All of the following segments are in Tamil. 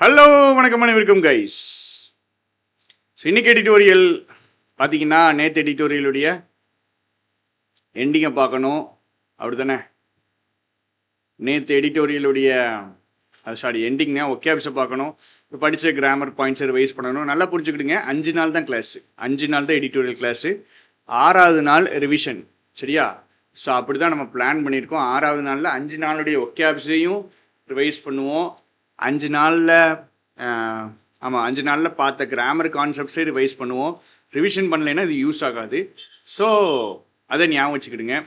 ஹலோ வணக்கம் அனைவருக்கும் கைஸ். இன்னைக்கு எடிட்டோரியல் பார்த்தீங்கன்னா நேற்று எடிட்டோரியலுடைய எண்டிங்கை பார்க்கணும் அப்படி தானே. நேற்று எடிட்டோரியலுடைய எண்டிங்னா ஒகேப்ஸை பார்க்கணும். இப்போ படித்த கிராமர் பாயிண்ட்ஸை ரிவைஸ் பண்ணணும். நல்லா புரிஞ்சுக்கிடுங்க. 5 நாள் தான் கிளாஸு, 5 நாள் தான் எடிட்டோரியல் கிளாஸு. 6வது நாள் ரிவிஷன். சரியா? ஸோ அப்படி தான் நம்ம பிளான் பண்ணியிருக்கோம். 6வது நாளில் 5 நாளுடைய ஒகேப்ஸையும் ரிவைஸ் பண்ணுவோம். 5 நாளில் 5 நாளில் பார்த்த கிராமர் கான்செப்ட்ஸை ரிவைஸ் பண்ணுவோம். ரிவிஷன் பண்ணலைன்னா இது யூஸ் ஆகாது. ஸோ அதை ஞாபகம் வச்சுக்கிடுங்க.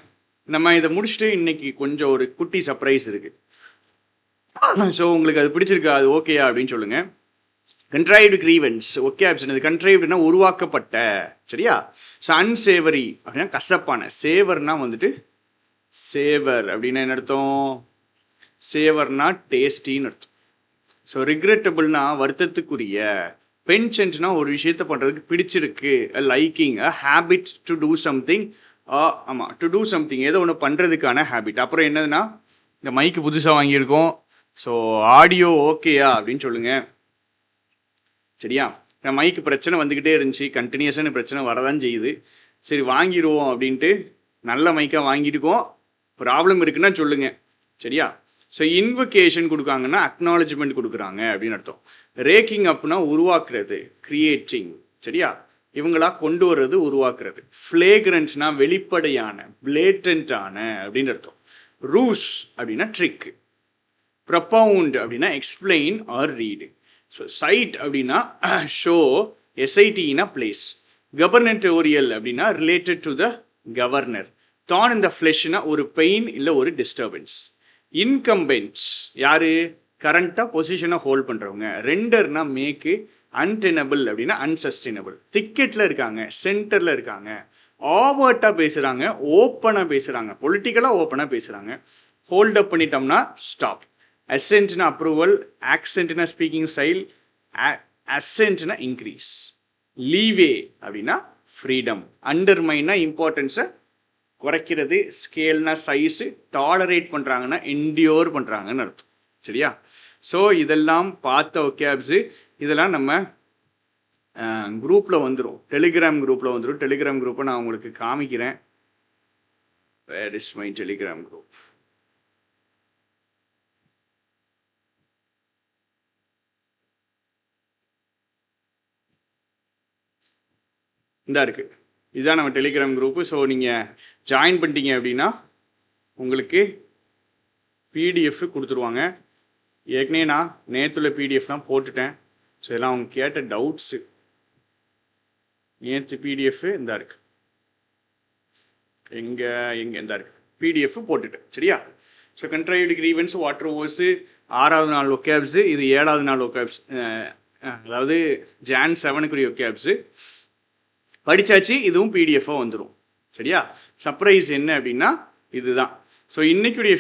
நம்ம இதை முடிச்சுட்டு இன்னைக்கு கொஞ்சம் ஒரு குட்டி சர்ப்ரைஸ் இருக்குது. ஸோ உங்களுக்கு அது பிடிச்சிருக்கா, அது ஓகேயா அப்படின்னு சொல்லுங்கள். கண்ட்ரைவ்டு கிரீவன்ஸ் ஓகே ஆப்ஷன். கண்ட்ரைவ்டுனா உருவாக்கப்பட்ட. சரியா? ஸோ அன்சேவரி அப்படின்னா கசப்பான. சேவர்னா வந்துட்டு சேவர் அப்படின்னா என்ன அர்த்தம்? சேவர்னா டேஸ்டின்னு அர்த்தம். ஸோ ரிக்ரெட்டபிள்னா வருத்தத்துக்குரிய. பென்ஷன்ஸ்னா ஒரு விஷயத்த பண்ணுறதுக்கு பிடிச்சிருக்கு. Liking, habit to do something. ஆமாம், டு டூ சம்திங், ஏதோ ஒன்று பண்ணுறதுக்கான ஹேபிட். அப்புறம் என்னதுன்னா, இந்த மைக்கு புதுசாக வாங்கியிருக்கோம். ஸோ ஆடியோ ஓகேயா அப்படின்னு சொல்லுங்கள். சரியா? மைக்கு பிரச்சனை வந்துக்கிட்டே இருந்துச்சு, கண்டினியூஸான பிரச்சனை வரதான் செய்யுது. சரி வாங்கிடுவோம் அப்படின்ட்டு நல்ல மைக்காக வாங்கியிருக்கோம். ப்ராப்ளம் இருக்குன்னா சொல்லுங்கள். சரியா? ஸோ இன்வொகேஷன் கொடுக்காங்கன்னா அக்னாலஜ்மெண்ட் கொடுக்குறாங்க அப்படின்னு அர்த்தம். ரேக்கிங் அப்னா உருவாக்குறது, கிரியேட்டிங். சரியா? இவங்களா கொண்டு வர்றது, உருவாக்குறது. ஃப்ளேக்ரன்ஸ்னா வெளிப்படையான, பிளேட்டன்டான அப்படின்னு அர்த்தம். ரூஸ் அப்படின்னா ட்ரிக். ப்ரொபவுண்ட் அப்படின்னா explain or read. So cite அப்படின்னா ஷோ, எஸ்ஐடினா பிளேஸ். கவர்னட்டோரியல் அப்படின்னா ரிலேட்டட் டு த கவர்னர். தான் இந்த ஃப்ளெஷ்னா ஒரு பெயின் இல்லை ஒரு டிஸ்டர்பன்ஸ். இன்கம்பென்ட்ஸ் யாரு? கரண்டாக பொசிஷனை ஹோல்ட் பண்ணுறவங்க. ரெண்டர்னா மேக்கு. அன்டெனபிள் அப்படின்னா அன்சஸ்டைனபிள். திக்கெட்டில் இருக்காங்க, சென்டரில் இருக்காங்க. ஆவர்ட்டாக பேசுகிறாங்க, ஓப்பனாக பேசுகிறாங்க, பொலிட்டிக்கலாக ஓப்பனாக பேசுகிறாங்க. ஹோல்டப் பண்ணிட்டோம்னா ஸ்டாப். அசென்ட்னா அப்ரூவல், ஆக்சென்ட்னா ஸ்பீக்கிங் ஸ்டைல், அசென்ட்னா இன்க்ரீஸ். லீவே அப்படின்னா ஃப்ரீடம். அண்டர்மைனா இம்பார்ட்டன்ஸை குறைக்கிறது. ஸ்கேல்னா சைஸு. டாலரேட் பண்ணுறாங்கன்னா என்டியோர் பண்ணுறாங்கன்னு அர்த்தம். சரியா? ஸோ இதெல்லாம் பார்த்த ஒகேப்ஸு. இதெல்லாம் நம்ம குரூப்பில் வந்துடும், டெலிகிராம் குரூப்பில் வந்துடும். டெலிகிராம் குரூப்பை நான் உங்களுக்கு காமிக்கிறேன். Where is my Telegram group? இந்தா இருக்குது. இதுதான் நம்ம டெலிகிராம் குரூப்பு. ஸோ நீங்கள் ஜாயின் பண்ணிட்டீங்க அப்படின்னா உங்களுக்கு பிடிஎஃப் கொடுத்துருவாங்க. ஏற்கனவே நான் நேற்றுள்ள பிடிஎஃப்லாம் போட்டுட்டேன். ஸோ இதெல்லாம் அவங்க கேட்ட டவுட்ஸு. நேற்று பிடிஎஃப் இந்த இருக்குது. எங்கே இந்த இருக்குது பிடிஎஃப் போட்டுட்டேன். சரியா? ஸோ கண்ட்ரைவ்டு கிரீவன்ஸ், வாட்டர் ஓர்ஸு 6வது நாள் ஒகேப்ஸு. இது 7வது நாள் ஒகேப்ஸ், அதாவது ஜான் 7க்குரிய ஒகேப்ஸு படித்தாச்சு. இதுவும் பிடிஎஃபாக வந்துடும். சரியா? சர்ப்ரைஸ் என்ன அப்படின்னா இதுதான். ஸோ இன்றைக்குடைய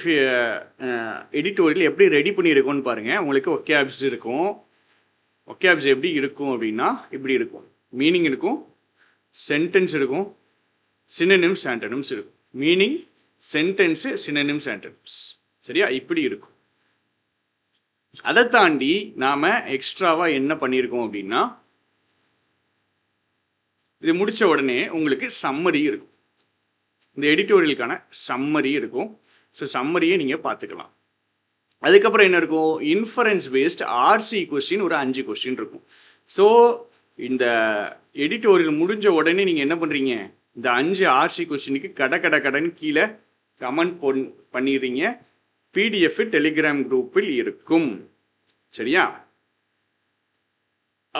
எடிட்டோரியல் எப்படி ரெடி பண்ணியிருக்கோன்னு பாருங்கள். உங்களுக்கு ஒகேப்ஸ் இருக்கும். ஒகேப்ஸ் எப்படி இருக்கும் அப்படின்னா இப்படி இருக்கும். மீனிங் இருக்கும், சென்டென்ஸ் இருக்கும், சினோனிம்ஸ், ஆன்டோனிம்ஸ் இருக்கும். Meaning, sentence, synonyms, antonyms. சரியா? இப்படி இருக்கும். அதை தாண்டி நாம் எக்ஸ்ட்ராவாக என்ன பண்ணியிருக்கோம் அப்படின்னா, இது முடித்த உடனே உங்களுக்கு சம்மரி இருக்கும். இந்த எடிட்டோரியலுக்கான சம்மரி இருக்கும். ஸோ சம்மரியை நீங்கள் பார்த்துக்கலாம். அதுக்கப்புறம் என்ன இருக்கும்? இன்ஃபரன்ஸ் பேஸ்ட் ஆர்சி கொஸ்டின் ஒரு 5 கொஸ்டின் இருக்கும். ஸோ இந்த எடிட்டோரியல் முடிஞ்ச உடனே நீங்கள் என்ன பண்ணுறீங்க? இந்த 5 ஆர்சி கொஸ்டினுக்கு கடன் கீழே கமெண்ட் பண்ணிடுறீங்க. பிடிஎஃப் டெலிகிராம் குரூப்பில் இருக்கும். சரியா?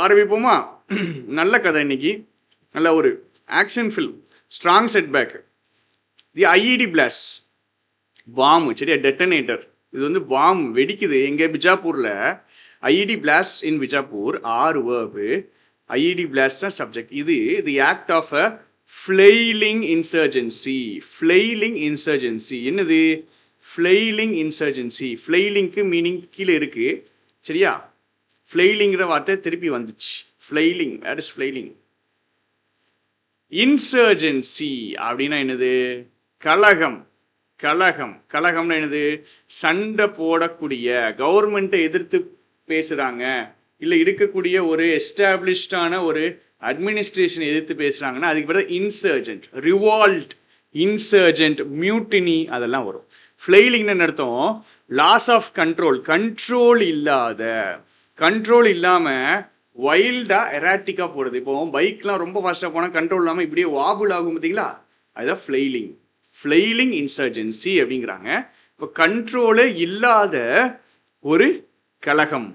ஆரம்பிப்போமா? நல்ல கதை இன்னைக்கு. நல்ல ஒரு action film. Strong setback. The IED blast bomb. சரியா? டெட்டனேட்டர். இது வந்து பாம் வெடிக்குது எங்கே? பிஜாப்பூரில். IED blast in Bijapur. 6 verb. IED blast தான் சப்ஜெக்ட். இது the act of a flailing insurgency. Flailing insurgency என்னது? Flailing insurgency. ஃப்ளைலிங்க்கு மீனிங் கீழே இருக்குது. சரியா? ஃப்ளைலிங்கிற வார்த்தை திருப்பி வந்துச்சு. ஃப்ளைலிங், வேர் இஸ் ஃப்ளைலிங்? இன்சர்ஜென்சி அப்படின்னா என்னது? கலகம். கலகம்னா என்னது? சண்டை போடக்கூடிய, கவர்மெண்ட்டை எதிர்த்து பேசுறாங்க, இல்ல இருக்கக்கூடிய ஒரு எஸ்டாப்ளிஷ்டான ஒரு அட்மினிஸ்ட்ரேஷன் எதிர்த்து பேசுறாங்கன்னா அதுக்கு பேர் இன்சர்ஜென்ட், ரிவால்ட், இன்சர்ஜென்ட், மியூட்டினி அதெல்லாம் வரும். ஃப்ளைலிங்னு அர்த்தம் லாஸ் ஆஃப் கண்ட்ரோல், கண்ட்ரோல் இல்லாம வைல்டா எராட்டிக்கா போறது. இப்போ பைக்லாம் ரொம்ப ஃபாஸ்டா போனா கண்ட்ரோல் இல்லாம இப்படியே வாபுல் ஆகும் பார்த்தீங்களா, அதுதான் ஃப்ளைலிங் இன்சர்ஜென்சி அப்படிங்கிறாங்க. இப்போ கண்ட்ரோலே இல்லாத ஒரு கலகம்,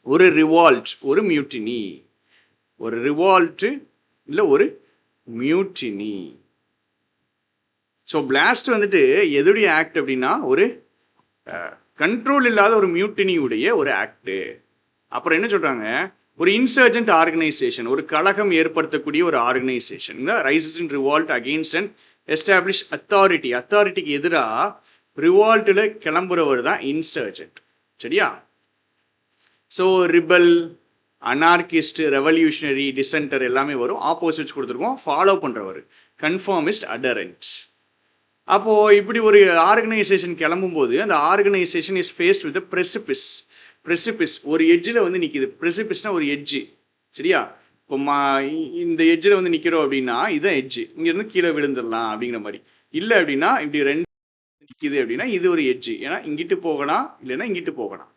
ஒரு ரிவால்ட், ஒரு மியூட்டினி, ஒரு ரிவால்ட் இல்லை ஒரு மியூட்டினி. ஸோ பிளாஸ்ட் வந்துட்டு எதுடைய ஆக்ட் அப்படின்னா ஒரு கண்ட்ரோல் இல்லாத ஒரு மியூட்டினியுடைய ஒரு ஆக்ட். அப்புறம் என்ன சொல்றாங்க, ஒரு இன்சர்ஜென்ட் ஆர்கனைசேஷன், ஒரு கலகம் ஏற்படுத்தக்கூடிய ஒரு organisation rises in revolt against and establish அத்தாரிட்டிக்கு எதிராக ரிவால்ட்டில் கிளம்புறவர் தான் இன்சர்ஜென்ட். சரியா? So rebel, anarchist, revolutionary, dissenter எல்லாமே வரும். ஆப்போசிட்ஸ் கொடுத்துருக்கோம். ஃபாலோ பண்ணுறவர் கன்ஃபார்மிஸ்ட், அடரண்ட். அப்போது இப்படி ஒரு ஆர்கனைசேஷன் கிளம்பும் போது அந்த organisation is faced with precipice, ஒரு எட்ஜில் வந்து நிற்கிது. ப்ரெசிபிஸ்னா ஒரு எட்ஜு. சரியா? இப்போ இந்த எட்ஜில் வந்து நிற்கிறோம் அப்படின்னா இதுதான் எட்ஜு, இங்கேருந்து கீழே விழுந்துடலாம் அப்படிங்கிற மாதிரி. இல்லை அப்படின்னா இப்படி ரெண்டு நிற்கிது அப்படின்னா இது ஒரு எட்ஜு, ஏன்னா இங்கிட்டு போகலாம் இல்லைன்னா இங்கிட்டு போகலாம்.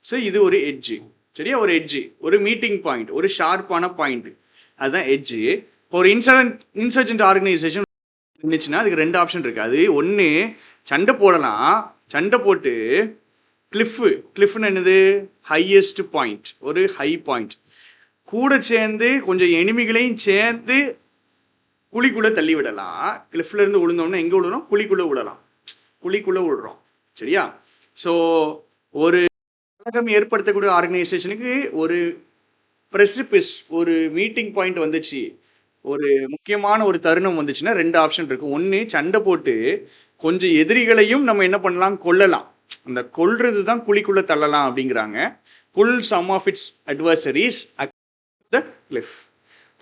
ஸோ இது ஒரு எட்ஜு. சரியா? ஒரு எட்ஜு, ஒரு மீட்டிங் பாயிண்ட், ஒரு ஷார்ப்பான பாயிண்ட், அதுதான் எட்ஜு. இப்போ ஒரு இன்சர்ஜென்ட் ஆர்கனைசேஷன் இருந்துச்சுன்னா அதுக்கு ரெண்டு ஆப்ஷன் இருக்கு. அது ஒன்று சண்டை போடலாம், சண்டை போட்டு கிளிஃப்னு என்னது, ஹையஸ்ட் பாயிண்ட், ஒரு ஹை பாயிண்ட் கூட சேர்ந்து கொஞ்சம் எனிமிகளையும் சேர்ந்து குழிக்குள்ள தள்ளி விடலாம். கிளிஃப்ல இருந்து விழுந்தோம்னா எங்கே விழுறோம், குழிக்குள்ள விழுறோம். சரியா? ஸோ ஒரு கலகம் ஏற்படுத்தக்கூடிய ஆர்கனைசேஷனுக்கு ஒரு ப்ரெசிபிஸ், ஒரு மீட்டிங் பாயிண்ட் வந்துச்சு, ஒரு முக்கியமான ஒரு தருணம் வந்துச்சுன்னா ரெண்டு ஆப்ஷன் இருக்கு. ஒன்று சண்டை போட்டு கொஞ்சம் எதிரிகளையும் நம்ம என்ன பண்ணலாம், கொல்லலாம். அந்த கொல்றது தான் குழிக்குள்ள தள்ளலாம் அப்படிங்கிறாங்க. Pull some of its adversaries the cliff,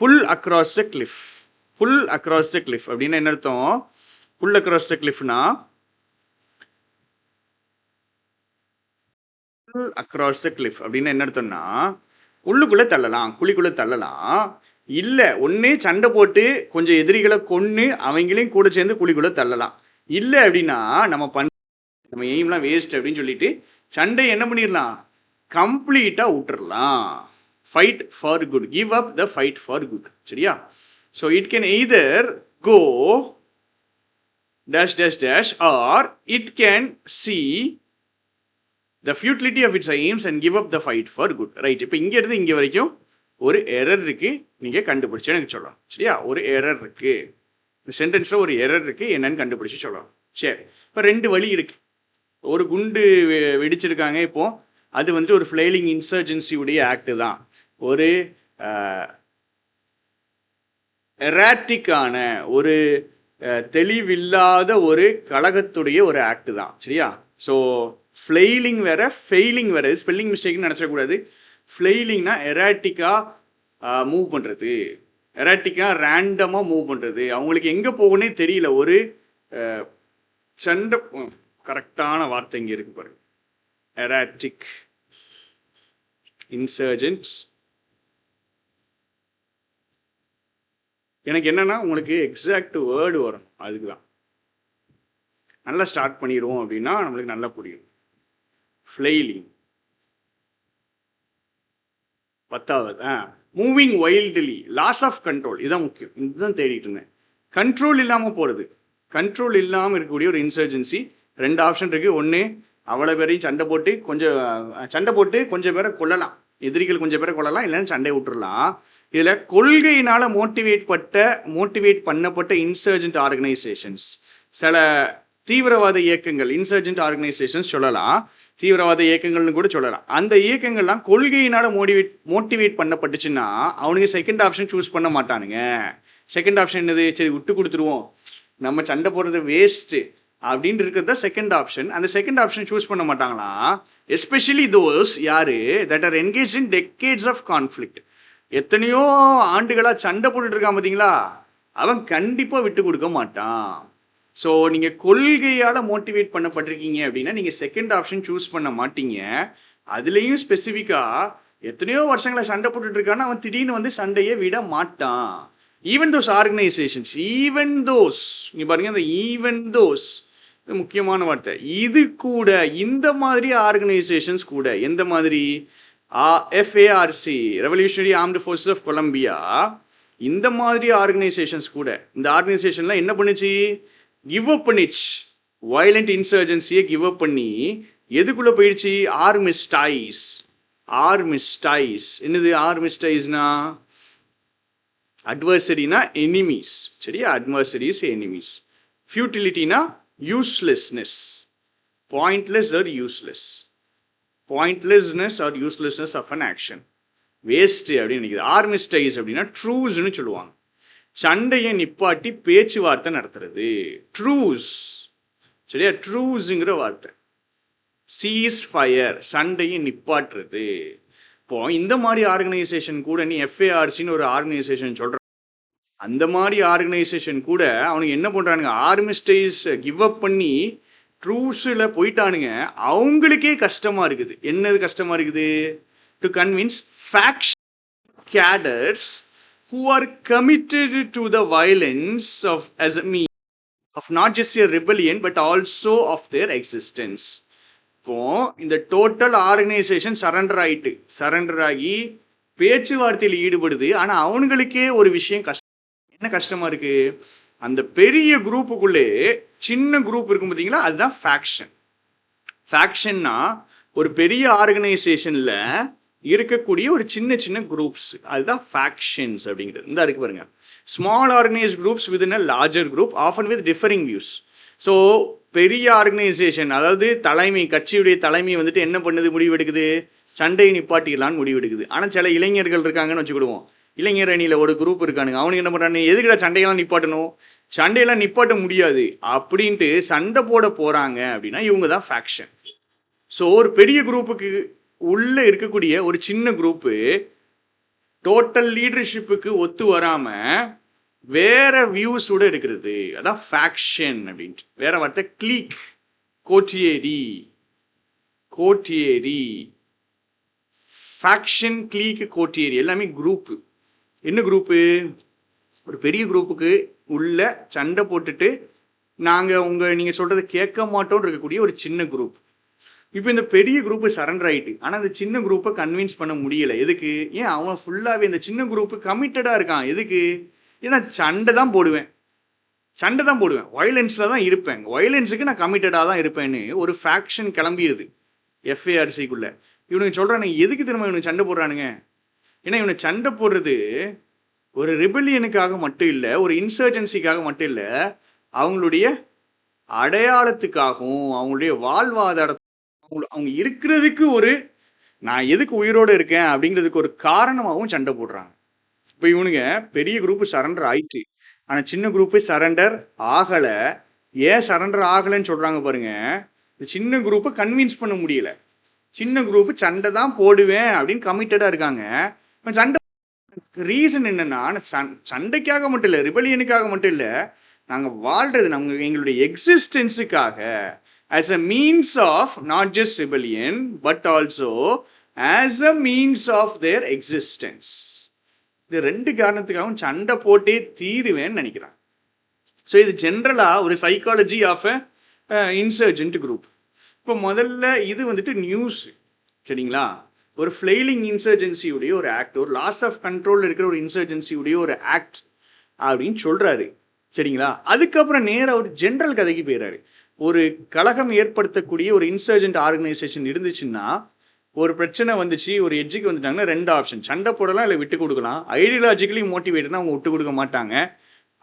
pull across the cliff. Pull across the cliff அப்படின்னு என்ன அர்த்தம்? புல் அக்ராஸ் த கிளிஃப்னா அக்ராஸ் த கிளிஃப் அப்படின்னு என்ன அர்த்தம்னா உள்ளுக்குள்ள தள்ளலாம், குழிக்குள்ள தள்ளலாம். இல்லை ஒன்னே சண்டை போட்டு கொஞ்சம் எதிரிகளை கொன்று அவங்களையும் கூட சேர்ந்து குழிக்குள்ள தள்ளலாம். இல்லை அப்படின்னா நம்ம எய்ம்லாம் வேஸ்ட் அப்படின்னு சொல்லிட்டு சண்டை என்ன பண்ணிடலாம், கம்ப்ளீட்டா விட்டுறலாம். Fight for good, give up the fight for good. சரியா? So it can either go dash dash dash or it can see the futility of its aims and give up the fight for good. Right? இப்போ இங்கே இருந்து இங்கே வரைக்கும் ஒரு எரர் இருக்கு, நீங்கள் கண்டுபிடிச்சு எனக்கு சொல்லலாம். சரியா? ஒரு எரர் இருக்கு, இந்த சென்டென்ஸில் ஒரு எரர் இருக்கு, என்னன்னு கண்டுபிடிச்சு சொல்லலாம். சரி, இப்போ ரெண்டு வழி இருக்கு. ஒரு குண்டு வெடிச்சிருக்காங்க, இப்போ அது வந்துட்டு ஒரு ஃப்ளைலிங் இன்சர்ஜென்சியுடைய ஆக்ட் தான், ஒரு எராட்டிக்கான ஒரு தெளிவில்லாத ஒரு கழகத்துடைய ஒரு ஆக்ட் தான். சரியா? ஸோ ஃப்ளைலிங் வேற, ஃபெயிலிங் வேற. ஸ்பெல்லிங் மிஸ்டேக்னு நினச்சக்கூடாது. ஃப்ளைலிங்னா எராட்டிக்காக மூவ் பண்ணுறது, எராட்டிக்காக ரேண்டமாக மூவ் பண்ணுறது, அவங்களுக்கு எங்கே போகணுன்னே தெரியல. ஒரு சண்டை, கரெக்டான வார்த்தை இங்கே இருக்கு பாருங்க, எராட்டிக் இன்சர்ஜென்ட்ஸ். எனக்கு என்னன்னா உங்களுக்கு எக்ஸாக்ட் வேர்டு வரும், அதுக்கு தான். நல்லா ஸ்டார்ட் பண்ணிடுவோம் அப்படின்னா நம்மளுக்கு நல்லா புரியும். ஃப்ளைலிங். 10வது moving wildly, loss of control, இதுதான் முக்கியம். இதுதான் தேடிட்டு இருந்தேன். கண்ட்ரோல் இல்லாமல் போகிறது, கண்ட்ரோல் இல்லாமல் இருக்கக்கூடிய ஒரு இன்சர்ஜென்சி. ரெண்டு ஆப்ஷன் இருக்கு. ஒன்று அவ்வளோ பேரையும் சண்டை போட்டு கொஞ்சம் பேரை கொல்லலாம், எதிரிகள் கொஞ்சம் பேரை கொள்ளலாம், இல்லைன்னா சண்டை விட்டுறலாம். இதில் கொள்கையினால் மோட்டிவேட் பண்ணப்பட்ட இன்சர்ஜென்ட் ஆர்கனைசேஷன்ஸ், சில தீவிரவாத இயக்கங்கள், இன்சர்ஜென்ட் ஆர்கனைசேஷன்ஸ் சொல்லலாம், தீவிரவாத இயக்கங்கள்னு கூட சொல்லலாம். அந்த இயக்கங்கள்லாம் கொள்கையினால் மோட்டிவேட் பண்ணப்பட்டுச்சுன்னா அவனுக்கு செகண்ட் ஆப்ஷன் சூஸ் பண்ண மாட்டானுங்க. செகண்ட் ஆப்ஷன் என்னது, சரி விட்டு கொடுத்துருவோம், நம்ம சண்டை போடுறது வேஸ்ட்டு அப்படின்ட்டு இருக்கிறது தான் செகண்ட் ஆப்ஷன். அந்த செகண்ட் ஆப்ஷன் சூஸ் பண்ண மாட்டாங்களாம். எஸ்பெஷலி தோஸ் யாரு that are engage in decades of conflict, எத்தனையோ ஆண்டுகளாக சண்டை போட்டுட்டு இருக்கான் பார்த்தீங்களா, அவன் கண்டிப்பாக விட்டு கொடுக்க மாட்டான். ஸோ நீங்கள் கொள்கையால் மோட்டிவேட் பண்ணப்பட்டிருக்கீங்க அப்படின்னா நீங்கள் செகண்ட் ஆப்ஷன் சூஸ் பண்ண மாட்டீங்க. அதுலேயும் ஸ்பெசிஃபிக்காக எத்தனையோ வருஷங்களை சண்டை போட்டுட்டு இருக்கான்னு அவன் திடீர்னு வந்து சண்டையை விட மாட்டான். Even those organisations, even those, நீ பாருங்க அந்த ஈவன் தோஸ் முக்கியமான வார்த்தை. இது கூட இந்த மாதிரி ஆர்கனைசேஷன்ஸ் கூட எந்த மாதிரி FARC, revolutionary armed forces of Colombia, இந்த மாதிரி ஆர்கனைசேஷன்ஸ் கூட, இந்த ஆர்கனைசேஷன்லாம் என்ன பண்ணுச்சு, கிவ் அப் பண்ணிச்சு. வயலண்ட் இன்சர்ஜென்சியை கிவ் அப் பண்ணி எதுக்குள்ள போயிடுச்சு, ஆர்மிஸ்டைஸ். ஆர்மிஸ்டைஸ் என்னது, ஆர்மிஸ்டைஸ்னா அட்வர்சரினா எனிமீஸ், சரியா, அட்வர்சரிஸ் எனிமீஸ். ஃபியூட்டிலிட்டினா uselessness, pointless or useless, pointlessness or uselessness of an action, waste அப்படின்னு நினைக்கிறது. ஆர்மிஸ்டைஸ் அப்படின்னா ட்ரூஸ்ன்னு சொல்லுவாங்க, சண்டையை நிப்பாட்டி பேச்சுவார்த்தை நடத்துறது, ட்ரூஸ், சரியா, ட்ரூஸுங்கிற வார்த்தை. சீஸ் ஃபயர், சண்டையை நிப்பாட்டுறது. இப்போ இந்த மாதிரி ஆர்கனைசேஷன் கூட நீ எஃப்ஏஆர்சின்னு ஒரு ஆர்கனைசேஷன் சொல்ற, அந்த மாதிரி ஆர்கனைசேஷன் கூட அவனுக்கு என்ன பண்றானுங்க, ஆர்மிஸ்டைஸ் கிவ் அப் பண்ணி ட்ரூஸில் போயிட்டானுங்க. அவங்களுக்கே கஷ்டமா இருக்குது. என்னது கஷ்டமா இருக்குது, to convince faction cadres who are committed to the violence of as a means of not just a rebellion but also of their existence. இப்போ இந்த டோட்டல் ஆர்கனைசேஷன் சரண்டர் ஆகி பேச்சுவார்த்தையில் ஈடுபடுது. ஆனா அவனுங்களுக்கே ஒரு விஷயம் என்ன கஷ்டமா இருக்கு, அந்த பெரிய குரூப்புக்குள்ளே சின்ன குரூப் இருக்கும் பார்த்தீங்களா, அதுதான் ஃபேக்ஷன். ஃபேக்ஷன்னா ஒரு பெரிய ஆர்கனைசேஷன்ல இருக்கக்கூடிய ஒரு சின்ன சின்ன குரூப்ஸ், அதுதான் ஃபேக்ஷன்ஸ் அப்படிங்கிறது. இந்த இருக்கு பாருங்க, small organised groups within a larger group often with differing views. So பெரிய ஆர்கனைசேஷன், அதாவது தலைமை, கட்சியுடைய தலைமை வந்துட்டு என்ன பண்ணுது, முடிவெடுக்குது, சண்டையை நிப்பாட்டிடலான்னு முடிவெடுக்குது. ஆனால் சில இளைஞர்கள் இருக்காங்கன்னு வச்சுக்கிடுவோம், இளைஞர் அணியில் ஒரு குரூப் இருக்கானுங்க, அவனுக்கு என்ன பண்ணுறாங்க, எதுக்குடா சண்டையெல்லாம் நிப்பாட்டணும், சண்டையெல்லாம் நிப்பாட்ட முடியாது அப்படின்ட்டு சண்டை போட போகிறாங்க அப்படின்னா இவங்க தான் ஃபேக்ஷன். ஸோ ஒரு பெரிய குரூப்புக்கு உள்ள இருக்கக்கூடிய ஒரு சின்ன குரூப்பு டோட்டல் லீடர்ஷிப்புக்கு ஒத்து வராம வேற வியூஸோட இருக்கிறது, அதான் ஃபேக்ஷன் அப்படின்ட்டு. வேற வார்த்தை கிளீக், கோட்டியேரி, கோட்டியேரி, ஃபேக்ஷன், கிளீக், கோட்டியேரி எல்லாமே குரூப்பு. என்ன குரூப்பு, ஒரு பெரிய குரூப்புக்கு உள்ள சண்டை போட்டுட்டு நீங்க சொல்றதை கேட்க மாட்டோம்னு இருக்கக்கூடிய ஒரு சின்ன குரூப். இப்போ இந்த பெரிய குரூப்பு சரண்டர் ஆயிட்டு, ஆனால் அந்த சின்ன குரூப்பை கன்வின்ஸ் பண்ண முடியல. எதுக்கு, ஏன் அவன் ஃபுல்லாகவே இந்த சின்ன குரூப்பு கமிட்டடாக இருக்கான். எதுக்கு, ஏன்னா சண்டை தான் போடுவேன், வயலன்ஸில் தான் இருப்பேன், வயலன்ஸுக்கு நான் கமிட்டடாக தான் இருப்பேன்னு ஒரு ஃபேக்ஷன் கிளம்பிடுது எஃப்ஏஆர்சிக்குள்ள. இவனுக்கு சொல்கிறானுங்க, எதுக்கு திரும்ப இவனுக்கு சண்டை போடுறானுங்க, ஏன்னா இவனை சண்டை போடுறது ஒரு ரிபெல்லியனுக்காக மட்டும் இல்லை, ஒரு இன்சர்ஜென்சிக்காக மட்டும் இல்லை, அவங்களுடைய அடையாளத்துக்காகவும் அவங்களுடைய வாழ்வாதார, அவங்க இருக்கிறதுக்கு ஒரு, நான் எதுக்கு உயிரோடு இருக்கேன் அப்படிங்கிறதுக்கு ஒரு காரணமாகவும் சண்டை போடுறாங்க. இப்போ இவனுங்க பெரிய குரூப்பு சரண்டர் ஆயிட்டு, ஆனால் சின்ன குரூப்பு சரண்டர் ஆகலை. ஏன் சரண்டர் ஆகலைன்னு சொல்கிறாங்க பாருங்க, இந்த சின்ன குரூப்பை கன்வின்ஸ் பண்ண முடியல. சின்ன குரூப்பு சண்டை தான் போடுவேன் அப்படின்னு கமிட்டடாக இருக்காங்க. சண்டை ரீசன் என்னன்னா, சண்டைக்காக மட்டும் இல்லை, ரிபெலியனுக்காக மட்டும் இல்லை, நாங்கள் வாழ்றது எங்களுடைய எக்ஸிஸ்டன்ஸுக்காக, as a means of not just rebellion but also as a means of their existence. இது ரெண்டு காரணத்துக்காகவும் சண்டை போட்டே தீருவேன்னு நினைக்கிறான். ஸோ இது ஜென்ரலாக ஒரு psychology of a insurgent group. இப்போ முதல்ல இது வந்துட்டு நியூஸ், சரிங்களா, ஒரு ஃப்ளைலிங் இன்சர்ஜென்சியுடைய ஒரு ஆக்ட், ஒரு லாஸ் ஆஃப் கண்ட்ரோல் இருக்கிற ஒரு இன்சர்ஜென்சியுடைய ஒரு ஆக்ட் அப்படின்னு சொல்றாரு, சரிங்களா. அதுக்கப்புறம் நேராக ஒரு ஜென்ரல் கதைக்கு போயிடுறாரு. ஒரு கலகம் ஏற்படுத்தக்கூடிய ஒரு இன்சர்ஜென்ட் ஆர்கனைசேஷன் இருந்துச்சுன்னா, ஒரு பிரச்சனை வந்துச்சு, ஒரு எட்ஜுக்கு வந்துட்டாங்கன்னா ரெண்டு ஆப்ஷன், சண்டை போடலாம் இல்லை விட்டு கொடுக்கலாம். ஐடியாலஜிக்கலி மோட்டிவேட்னா அவங்க விட்டு கொடுக்க மாட்டாங்க.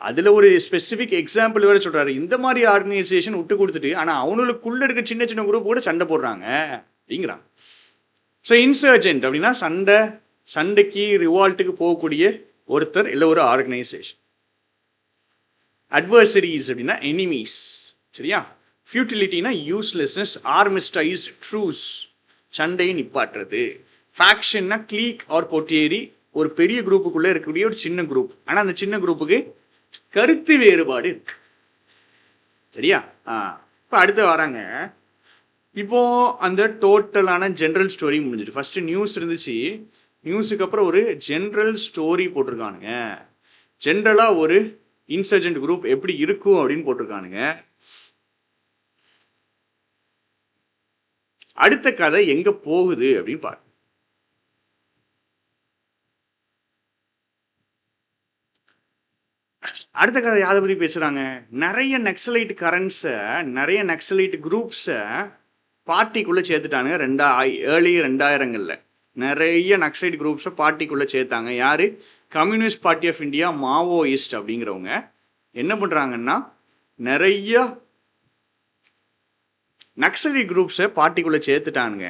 அதில் ஒரு ஸ்பெசிஃபிக் எக்ஸாம்பிள் வேறு சொல்கிறாரு, இந்த மாதிரி ஆர்கனைசேஷன் விட்டு கொடுத்துட்டு ஆனால் அவனுக்குள்ளே இருக்க சின்ன சின்ன குரூப் கூட சண்டை போடுறாங்க அப்படிங்கிறாங்க. ஸோ இன்சர்ஜென்ட் அப்படின்னா சண்டைக்கு ரிவால்ட்டுக்கு போகக்கூடிய ஒருத்தர் இல்லை ஒரு ஆர்கனைசேஷன். அட்வர்சரிஸ் அப்படின்னா எனிமீஸ், சரியா. ஃபியூட்டிலிட்டினா யூஸ்லெஸ்னஸ், ஆர்மிஸ்டைஸ், ட்ரூஸ், சண்டையை நிப்பாட்டுறது. ஃபேக்ஷன்னா கிளீக் ஆர் கோட்டியேரி, ஒரு பெரிய குரூப்புக்குள்ளே இருக்கக்கூடிய ஒரு சின்ன குரூப், ஆனால் அந்த சின்ன குரூப்புக்கு கருத்து வேறுபாடு இருக்கு, சரியா. இப்போ அடுத்து வராங்க, இப்போ அந்த டோட்டலான ஜென்ரல் ஸ்டோரி முடிஞ்சிட்டு ஃபர்ஸ்ட் நியூஸ் இருந்துச்சு. நியூஸுக்கு அப்புறம் ஒரு ஜென்ரல் ஸ்டோரி போட்டிருக்கானுங்க. ஜென்ரலா ஒரு இன்சர்ஜென்ட் குரூப் எப்படி இருக்கும் அப்படின்னு போட்டிருக்கானுங்க. அடுத்த கதை எங்க போகுது அப்படின்னு பாரு. அடுத்த கதை யாரை பத்தி பேசுறாங்க? நிறைய நக்சலைட் கரண்ட்ஸை, நிறைய நக்சலைட் குரூப்ஸை பார்ட்டிக்குள்ள சேர்த்துட்டானுங்க. ஏர்லி 2000ங்கள்ல நிறைய நக்சலைட் குரூப்ஸை பார்ட்டிக்குள்ள சேர்த்தாங்க. யாரு? Communist party of India, Maoist அப்படிங்கிறவங்க என்ன பண்றாங்கன்னா நிறைய நக்சலைட் குரூப்ஸை பார்ட்டிக்குள்ள சேர்த்துட்டானுங்க.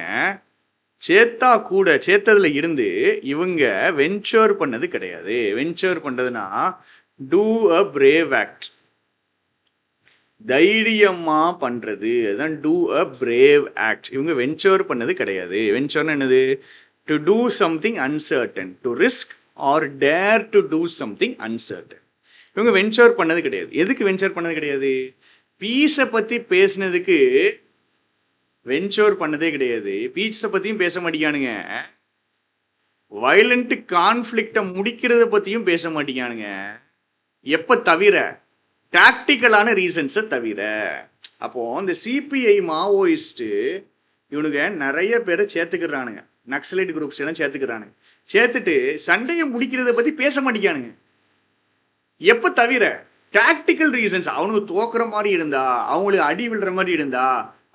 சேர்த்ததுல இருந்து இவங்க வெஞ்சர் பண்ணது கிடையாது. வெஞ்சர் பண்றதுன்னா டூ அ பிரேவ் ஆக்ட், தைரியமா பண்றது, அதான் டூ அ பிரேவ் ஆக்ட். இவங்க வெஞ்சர் பண்ணது கிடையாது. வெஞ்சர்னு என்னது? To do something uncertain, to risk or dare to do something uncertain. இவங்க வெஞ்சர் பண்ணது கிடையாது. எதுக்கு வெஞ்சர் பண்ணது கிடையாது? பீஸை பத்தி பேசினதுக்கு வெஞ்சர் பண்ணதே கிடையாது. பீஸை பத்தியும் பேச மாட்டேங்கானுங்க. வயலண்ட் கான்ஃபிளிக்டை முடிக்கிறத பத்தியும் பேச மாட்டேங்கானுங்க. எப்ப தவிர டாக்டிக்கலான ரீசன்ஸை தவிர. அப்போ இந்த சிபிஐ மாவோயிஸ்ட் இவனுங்க நிறைய பேரை சேர்த்துக்கிறானுங்க. நக்சலைட் குரூப்ஸ் எல்லாம் சேர்த்துக்கிறானுங்க. சேர்த்துட்டு சண்டையை முடிக்கிறத பத்தி பேச மாட்டேங்கானுங்க. எப்ப தவிர டாக்டிக்கல் ரீசன்ஸ், அவனுக்கு தோக்குற மாதிரி இருந்தா, அவங்களுக்கு அடி விழுற மாதிரி இருந்தா,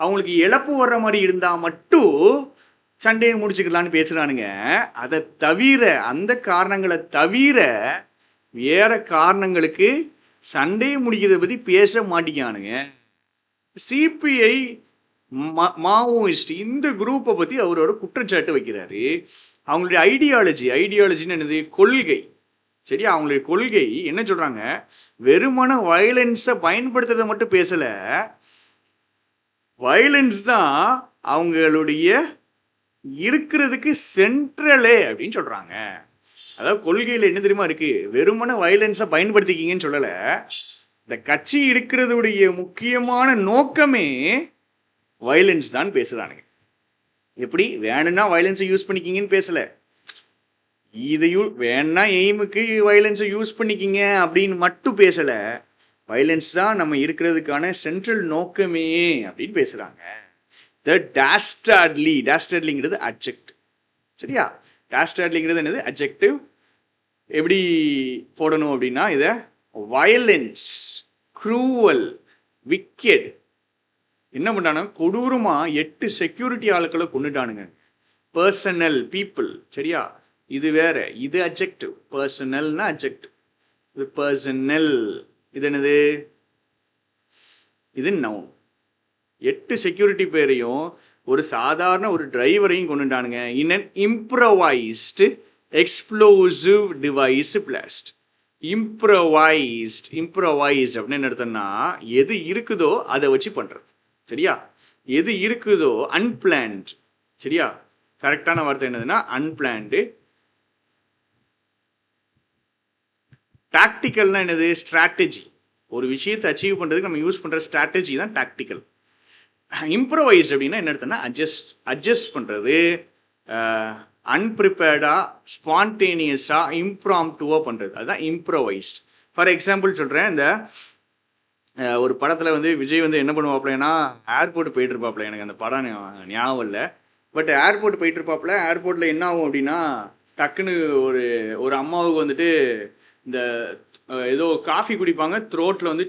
அவங்களுக்கு இழப்பு வர்ற மாதிரி இருந்தா மட்டும் சண்டையை முடிச்சுக்கலான்னு பேசுறானுங்க. அதை தவிர, அந்த காரணங்களை தவிர வேற காரணங்களுக்கு சண்டையை முடிக்கிறத பத்தி பேச மாட்டேங்கானுங்க. சிபிஐ மாவோயிஸ்ட் இந்த குரூப்பை பத்தி அவர் ஒரு குற்றச்சாட்டு வைக்கிறாரு. அவங்களுடைய ஐடியாலஜின்னு என்னது? கொள்கை. சரியா? அவங்களுடைய கொள்கை என்ன சொல்றாங்க? வெறுமன வயலன்ஸை பயன்படுத்துறத மட்டும் பேசல, வயலன்ஸ் தான் அவங்களுடைய இருக்கிறதுக்கு சென்ட்ரலே அப்படின்னு சொல்றாங்க. அதாவது கொள்கையில் என்ன தெரியுமா இருக்கு? வெறுமன வயலன்ஸை பயன்படுத்திக்கிங்கன்னு சொல்லல, இந்த கட்சி இருக்கிறதுடைய முக்கியமான நோக்கமே வயலன்ஸ் தான் பேசுறானுங்க. எப்படி? வேணும்னா வயலன்ஸை யூஸ் பண்ணிக்கிங்கன்னு பேசல, இதையும் வேணா எய்முக்கு வயலன்ஸை யூஸ் பண்ணிக்கிங்க அப்படின்னு மட்டும் பேசல, வயலன்ஸ் தான் நம்ம இருக்கிறதுக்கான சென்ட்ரல் நோக்கமே அப்படின்னு பேசுறாங்க. டாஸ்டார்ட்லிங்கிறது அட்ஜெக்டிவ். சரியா? டாஸ்டார்ட்லிங்கிறது என்னது? அட்ஜெக்டிவ். எப்படி போடணும் அப்படின்னா, இதை வயலன்ஸ், க்ரூவல், விக்கெட். என்ன பண்ணானு? கொடூரமா 8 செக்யூரிட்டி ஆட்களை கொண்டுட்டானுங்க. Personal, people. சரியா? இது வேற, இது அட்ஜெக்டிவ். பர்சனல்னா அட்ஜெக்டிவ், இது பர்சனல். இது என்னது? இது நவுன். 8 செக்யூரிட்டி பேரையும் ஒரு சாதாரண ஒரு டிரைவரையும் கொண்டுட்டானுங்க. In an improvised explosive device blast. Improvised அப்படின்னு என்ன அர்த்தம்னா, எது இருக்குதோ அதை வச்சு பண்றது. சரியா? எது இருக்குதோ, அன்பிளான்ட். சரியா? கரெக்டான வார்த்தை என்னதுன்னா அன்பிளான்டு. டாக்டிக்கல்னா என்னது? ஸ்ட்ராட்டஜி. ஒரு விஷயத்தை அச்சீவ் பண்றதுக்கு நம்ம யூஸ் பண்ற ஸ்ட்ராட்டஜி தான் டாக்டிக்கல். இம்ப்ரவைஸ் அப்படின்னா என்ன அர்த்தம்னா அட்ஜஸ்ட் பண்றது, அன்பிரிப்பேர்டா, ஸ்பான்டேனியஸா, இம்ப்ராம்ப்டுவா பண்றது, அதுதான் இம்ப்ரவைஸ்ட். ஃபார் எக்ஸாம்பிள் சொல்றேன், இந்த ஒரு படத்துல விஜய் என்ன பண்ணுவாப்லன்னா, ஏர்போர்ட் போயிட்டு இருப்பாப்ல. எனக்கு அந்த படம் ஞாபகம் இல்லை, பட் ஏர்போர்ட் போயிட்டு இருப்பாப்ல. ஏர்போர்ட்ல என்ன ஆகும் அப்படின்னா, டக்குன்னு ஒரு அம்மாவுக்கு இந்த ஏதோ காஃபி குடிப்பாங்க, த்ரோட்ல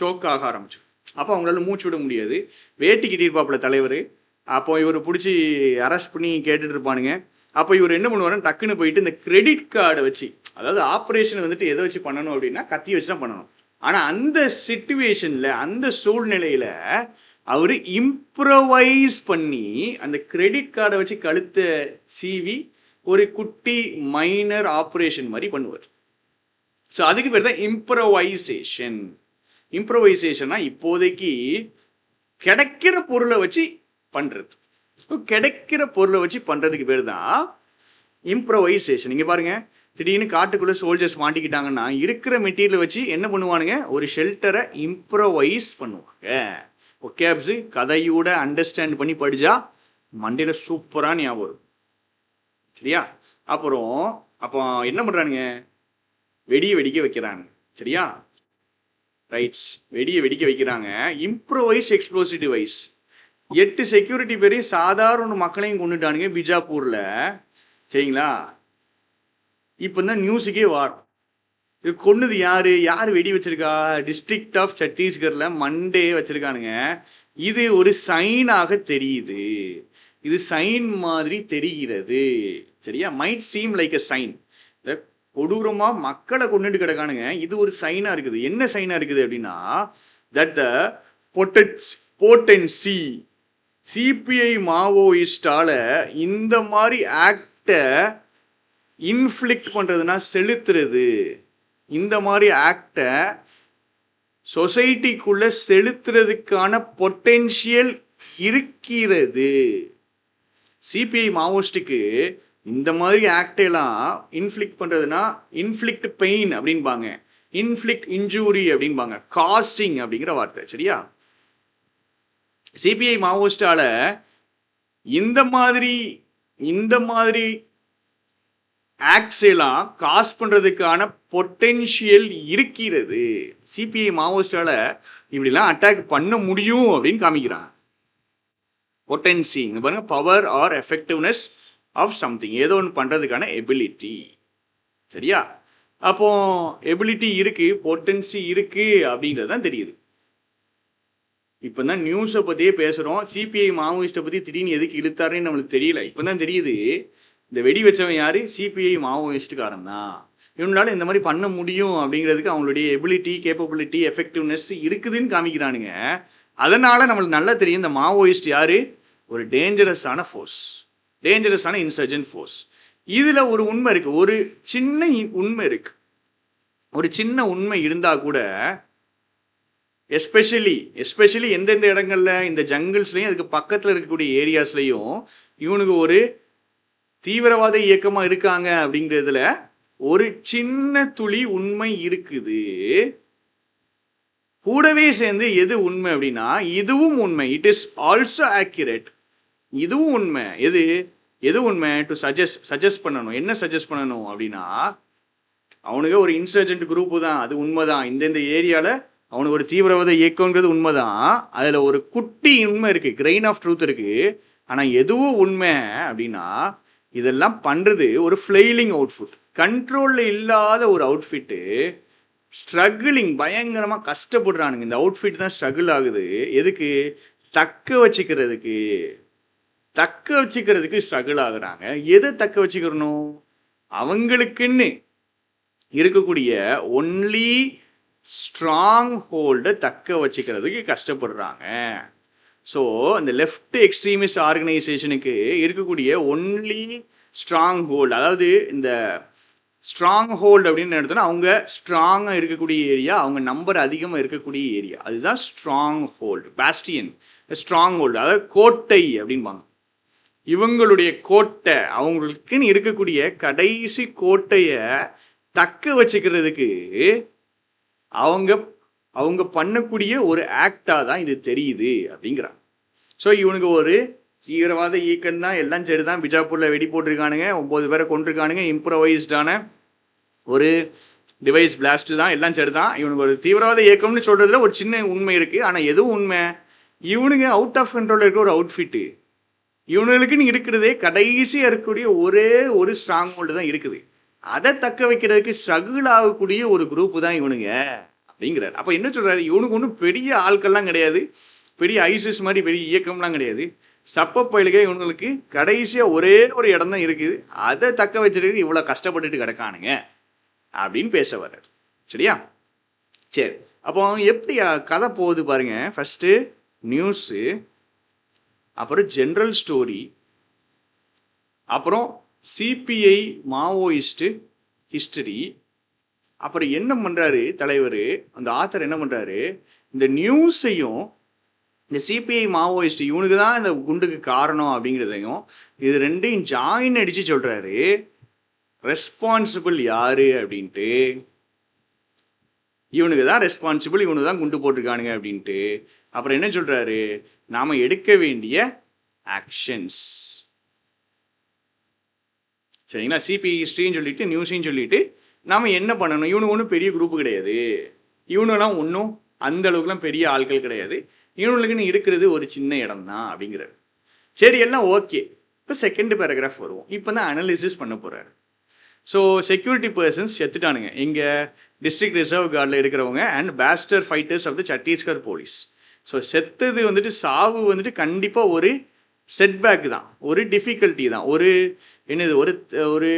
சோக் ஆக ஆரம்பிச்சு. அப்போ அவங்களால மூச்சு விட முடியாது. வேட்டி கட்டியிருப்பாப்புல தலைவர். அப்போ இவர் பிடிச்சி அரெஸ்ட் பண்ணி கேட்டுட்டு இருப்பானுங்க. அப்போ இவர் என்ன பண்ணுவாருன்னு டக்குன்னு போயிட்டு இந்த கிரெடிட் கார்டை வச்சு, அதாவது ஆப்ரேஷன் எதை வச்சு பண்ணணும் அப்படின்னா கத்தி வச்சு தான் பண்ணணும். ஆனால் அந்த சிச்சுவேஷன்ல, அந்த சூழ்நிலையில அவர் இம்ப்ரவைஸ் பண்ணி அந்த கிரெடிட் கார்டை வச்சு கழுத்தை சீவி ஒரு குட்டி மைனர் ஆப்ரேஷன் மாதிரி பண்ணுவார். ஸோ அதுக்கு பேர் தான் இம்ப்ரவைசேஷன். இம்ப்ரவைசேஷன்னா இப்போதைக்கு கிடைக்கிற பொருளை வச்சு பண்றது. கிடைக்கிற பொருளை வச்சு பண்றதுக்கு பேர் தான் இம்ப்ரவைசேஷன். இங்க பாருங்க, திடீர்னு காட்டுக்குள்ள சோல்ஜர்ஸ் மாட்டிக்கிட்டாங்கன்னா இருக்கிற மெட்டீரியல் வச்சு என்ன பண்ணுவானுங்க? ஒரு ஷெல்டரை இம்ப்ரவைஸ் பண்ணுவாங்க. ஒகேப்ஸு கதையோட அண்டர்ஸ்டாண்ட் பண்ணி படிச்சா மண்டையில் சூப்பராக ஞாபகம் வரும். சரியா? அப்புறம் அப்போ என்ன பண்ணுறானுங்க, வெடிக்க வைக்கிறாங்க. சரியா? ரைட்ஸ், வெடிக்க வைக்கிறாங்க. Improvise explosive device. 8 செக்யூரிட்டி பேரையும் சாதாரண மக்களையும் கொண்டுட்டானுங்க பிஜாப்பூர்ல. சரிங்களா? இப்போ தான் நியூஸுக்கே வாரம். இது கொன்னது யாரு வெடி வச்சிருக்கா? டிஸ்ட்ரிக்ட் ஆஃப் சத்தீஸ்கர்ல மண்டே வச்சிருக்கானுங்க. இது ஒரு சைனாக தெரியுது. இது சைன் மாதிரி தெரிகிறது. சரியா? Might seem like a sign. கொடூரமா மக்களை கொண்டுட்டு கிடக்கானுங்க. இது ஒரு சைனா இருக்குது. என்ன சைனா இருக்குது அப்படின்னா, தட் த பொட்டன்சி சிபிஐ மாவோயிஸ்டால இந்த மாதிரி ஆக்டை இன்ஃப்ளிக்ட் பண்றதுன்னா செலுத்துறது, இந்த மாதிரி ஆக்டை சொசைட்டிக்குள்ள செலுத்துறதுக்கான பொட்டென்ஷியல் இருக்கிறது. சிபிஐ மாவோயிஸ்டுக்கு இந்த மாதிரி ஆக்டெல்லாம் இன்ஃப்ளிக்ட் பண்றதுன்னா இன்ஃப்ளிக்ட் பெயின் அப்படின்பாங்க, இன்ஃப்ளிக்ட் இன்ஜூரி அப்படின்பாங்க, காசிங் அப்படிங்கிற வார்த்தை. சரியா? சிபிஐ மாவோயிஸ்டால இந்த மாதிரி ஆக்ட்ஸ் எல்லாம் காஸ் பண்றதுக்கான பொட்டென்ஷியல் இருக்கிறது. சிபிஐ மாவோயிஸ்டால இப்படிலாம் அட்டாக் பண்ண முடியும் அப்படின்னு காமிக்கிறாங்க. பொட்டன்சி பாருங்க, power or effectiveness of something, ஏதோ ஒன்று பண்றதுக்கான எபிலிட்டி. சரியா? அப்போ எபிலிட்டி இருக்கு, பொட்டன்சி இருக்கு அப்படின்றது தான் தெரியுது. இப்பதான் நியூஸை பத்தியே பேசுறோம். சிபிஐ மாவோயிஸ்டை பத்தி திடீர்னு எதுக்கு இழுத்தாருன்னு நம்மளுக்கு தெரியல. இப்பதான் தெரியுது இந்த வெடி வச்சவன் யாரு? சிபிஐ மாவோயிஸ்டுக்காரன் தான். இவனால இந்த மாதிரி பண்ண முடியும் அப்படிங்கிறதுக்கு அவங்களுடைய எபிலிட்டி, கேப்பபிலிட்டி, எஃபெக்டிவ்னஸ் இருக்குதுன்னு காமிக்கிறானுங்க. அதனால நம்மளுக்கு நல்லா தெரியும் இந்த மாவோயிஸ்ட் யாரு? ஒரு டேஞ்சரஸான ஃபோர்ஸ், டேஞ்சரஸான இன்சர்ஜென்ட் ஃபோர்ஸ். இதுல ஒரு உண்மை இருக்கு, ஒரு சின்ன உண்மை இருக்கு. ஒரு சின்ன உண்மை இருந்தா கூட எஸ்பெஷலி எந்தெந்த இடங்கள்ல, இந்த ஜங்கிள்ஸ்லையும் அதுக்கு பக்கத்துல இருக்கக்கூடிய ஏரியாஸ்லையும் இவனுக்கு ஒரு தீவிரவாத இயக்கமா இருக்காங்க அப்படிங்கிறதுல ஒரு சின்ன துளி உண்மை இருக்குது. கூடவே சேர்ந்து எது உண்மை அப்படின்னா இதுவும் உண்மை. It is also accurate. இதுவும் உண்மை. எது உண்மை? டு சஜஸ்ட் பண்ணணும். என்ன சஜஸ்ட் பண்ணணும் அப்படின்னா, அவனுக்கு ஒரு இன்சர்ஜென்ட் குரூப்பு தான், அது உண்மைதான். இந்த ஏரியால அவனுக்கு ஒரு தீவிரவாத இயக்கங்கிறது உண்மைதான். அதுல ஒரு குட்டி உண்மை இருக்கு, கிரெயின் ஆஃப் ட்ரூத் இருக்கு. ஆனா எதுவும் உண்மை அப்படின்னா, இதெல்லாம் பண்றது ஒரு ஃப்ளைலிங் அவுட்ஃபிட், கண்ட்ரோல்ல இல்லாத ஒரு அவுட்ஃபிட்டு, ஸ்ட்ரகிளிங், பயங்கரமா கஷ்டப்படுறானுங்க. இந்த அவுட்ஃபிட் தான் ஸ்ட்ரகிள் ஆகுது. எதுக்கு? தக்க வச்சுக்கிறதுக்கு ஸ்ட்ரகிள் ஆகுறாங்க. எதை தக்க வச்சுக்கிறணும்? அவங்களுக்குன்னு இருக்கக்கூடிய ஒன்லி ஸ்ட்ராங் ஹோல்டை தக்க வச்சுக்கிறதுக்கு கஷ்டப்படுறாங்க. ஸோ அந்த லெஃப்ட் எக்ஸ்ட்ரீமிஸ்ட் ஆர்கனைசேஷனுக்கு இருக்கக்கூடிய ஒன்லி ஸ்ட்ராங் ஹோல்டு, அதாவது இந்த ஸ்ட்ராங் ஹோல்டு அப்படின்னு எடுத்தோன்னா அவங்க ஸ்ட்ராங்காக இருக்கக்கூடிய ஏரியா, அவங்க நம்பர் அதிகமாக இருக்கக்கூடிய ஏரியா, அதுதான் stronghold. Bastion, stronghold, அதாவது கோட்டை அப்படின்பாங்க. இவங்களுடைய கோட்டை, அவங்களுக்குன்னு இருக்கக்கூடிய கடைசி கோட்டையை தக்க வச்சுக்கிறதுக்கு அவங்க பண்ணக்கூடிய ஒரு ஆக்டா தான் இது தெரியுது அப்படிங்கிறாங்க. ஸோ இவனுக்கு ஒரு தீவிரவாத இயக்கம் தான், எல்லாம் சரி தான். பிஜாப்பூர்ல வெடி போட்டிருக்கானுங்க, 9 பேரை கொண்டிருக்கானுங்க, இம்ப்ரோவைஸ்டான ஒரு டிவைஸ் பிளாஸ்ட் தான், எல்லாம் சரி தான். இவனுக்கு ஒரு தீவிரவாத இயக்கம்னு சொல்றதுல ஒரு சின்ன உண்மை இருக்கு. ஆனா எதுவும் உண்மை? இவனுங்க அவுட் ஆஃப் கண்ட்ரோல் இருக்க ஒரு அவுட்ஃபிட்டு, இவனுக்குன்னு இருக்கிறதே கடைசியா இருக்கக்கூடிய ஒரே ஒரு ஸ்ட்ராங் ஹோல்டு தான் இருக்குது. அதை தக்க வைக்கிறதுக்கு ஸ்ட்ரகிள் ஆகக்கூடிய ஒரு குரூப் தான் இவனுங்க அப்படிங்கிறார். அப்ப என்ன சொல்றாரு? இவனுக்கு ஒன்றும் பெரிய ஆட்கள்லாம் கிடையாது, பெரிய ஐசிஸ் மாதிரி பெரிய இயக்கம்லாம் கிடையாது. சப்ப பயிலுக இவங்களுக்கு கடைசியா ஒரே ஒரு இடம் தான் இருக்குது, அதை தக்க வச்சிருக்கு இவ்வளவு கஷ்டப்பட்டுட்டு கிடக்கானுங்க அப்படின்னு பேச வர்றாரு. சரியா? சரி, அப்போ எப்படி கதை போகுது பாருங்க. ஃபர்ஸ்ட் நியூஸு, அப்புறம் ஜென்ரல் ஸ்டோரி, அப்புறம் சிபிஐ மாவோயிஸ்ட் ஹிஸ்டரி. அப்புறம் என்ன பண்றாரு தலைவர், அந்த ஆத்தர் என்ன பண்றாரு, இந்த நியூஸையும் இந்த சிபிஐ மாவோயிஸ்ட் இவனுக்கு தான் இந்த குண்டுக்கு காரணம் அப்படிங்கிறதையும் இது ரெண்டையும் ஜாயின் அடிச்சு சொல்றாரு. ரெஸ்பான்சிபிள் யாரு அப்படின்ட்டு, இவனுக்கு தான் ரெஸ்பான்சிபிள், இவனுக்கு தான் குண்டு போட்டிருக்கானுங்க அப்படின்ட்டு. அப்புறம் என்ன சொல்றாரு, நாம எடுக்க வேண்டிய ஆக்ஷன்ஸ். சரிங்களா? சிபி ஹிஸ்ட்ரின்னு சொல்லிட்டு நியூஸையும் சொல்லிட்டு நாம என்ன பண்ணணும். இவனு ஒன்றும் பெரிய குரூப் கிடையாது, இவனெல்லாம் ஒன்றும் அந்த அளவுக்குலாம் பெரிய ஆட்கள் கிடையாது, இவனுக்குன்னு இருக்கிறது ஒரு சின்ன இடம் தான் அப்படிங்கிறாரு. சரி, எல்லாம் ஓகே. இப்போ செகண்ட் பேராகிராஃப் வருவோம். இப்போ தான் அனாலிசிஸ் பண்ண போறாரு. ஸோ செக்யூரிட்டி பர்சன்ஸ் செத்துட்டானுங்க இங்க டிஸ்ட்ரிக்ட் ரிசர்வ் கார்டில் இருக்கிறவங்க and Bastar fighters of the Chhattisgarh police. So செத்தது வந்துட்டு சாவு வந்துட்டு கண்டிப்பாக ஒரு செட்பேக் தான், ஒரு டிஃபிகல்ட்டி தான், ஒரு என்னது ஒரு ஒரு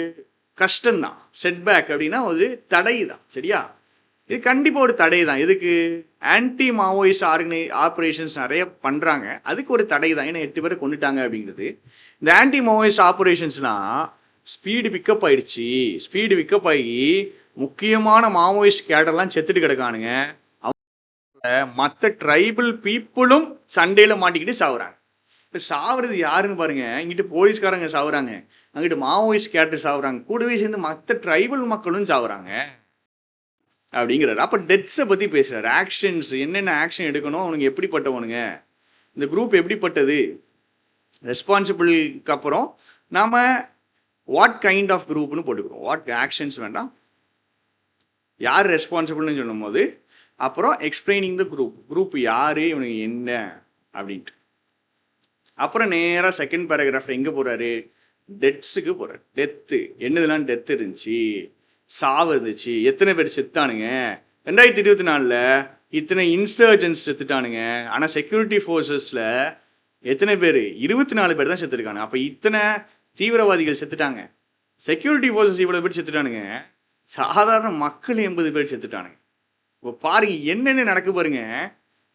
கஷ்டம்தான். செட்பேக் அப்படின்னா ஒரு தடை தான். சரியா? இது கண்டிப்பாக ஒரு தடை தான். இதுக்கு ஆன்டி மாவோயிஸ்ட் ஆப்ரேஷன்ஸ் நிறைய பண்ணுறாங்க, அதுக்கு ஒரு தடை தான். ஏன்னா 8 பேரை கொண்டுட்டாங்க அப்படிங்கிறது. இந்த ஆன்டி மாவோயிஸ்ட் ஆப்ரேஷன்ஸ்லாம் ஸ்பீடு பிக்கப் ஆயிடுச்சு. ஸ்பீடு பிக்கப் ஆகி முக்கியமான மாவோயிஸ்ட் கேடர்லாம் செத்துட்டு கிடக்கானுங்க. மற்ற ட்ரைபல் பீப்புளும் சண்டையில் மாட்டிக்கிட்டு சாவுறாங்க. இப்போ சாவுறது யாருன்னு பாருங்க. இங்கிட்டு போலீஸ்காரங்க சாவுறாங்க, அங்கிட்டு மாவோயிஸ்ட் கேடர் சாவுறாங்க, கூடவே சேர்ந்து மற்ற ட்ரைபல் மக்களும் சாவுறாங்க அப்படிங்கிறாரு. அப்போ டெத்ஸை பற்றி பேசுகிறாரு. ஆக்ஷன்ஸ், என்னென்ன ஆக்ஷன் எடுக்கணும், அவனுக்கு எப்படிப்பட்டவனுங்க, இந்த குரூப் எப்படிப்பட்டது, ரெஸ்பான்சிபிளுக்கு அப்புறம் நாம் வாட் கைண்ட் ஆஃப் குரூப்னு போட்டுக்கிறோம். வாட் ஆக்ஷன்ஸ் வேண்டாம், யார் ரெஸ்பான்சிபிள்னு சொல்லும் போது அப்புறம் எக்ஸ்பிளைனிங் த குரூப் யார், இவனுக்கு என்ன அப்படின்ட்டு. அப்புறம் நேராக செகண்ட் பேராகிராஃப் எங்கே போகிறாரு, டெத்ஸுக்கு போகிறார். டெத்து என்னதுலாம் டெத் இருந்துச்சு, சாவு இருந்துச்சு, எத்தனை பேர் செத்தானுங்க. 2024 இத்தனை இன்சர்ஜன்ஸ் செத்துட்டானுங்க. ஆனால் செக்யூரிட்டி ஃபோர்ஸஸில் எத்தனை பேர், 24 பேர் தான் செத்துருக்காங்க. அப்போ இத்தனை தீவிரவாதிகள் செத்துட்டாங்க, செக்யூரிட்டி ஃபோர்ஸஸ் இவ்வளோ பேர் செத்துட்டானுங்க, சாதாரண மக்கள் 80 பேர் செத்துட்டானுங்க. இப்போ பாருங்க என்னென்ன நடக்கு பாருங்க.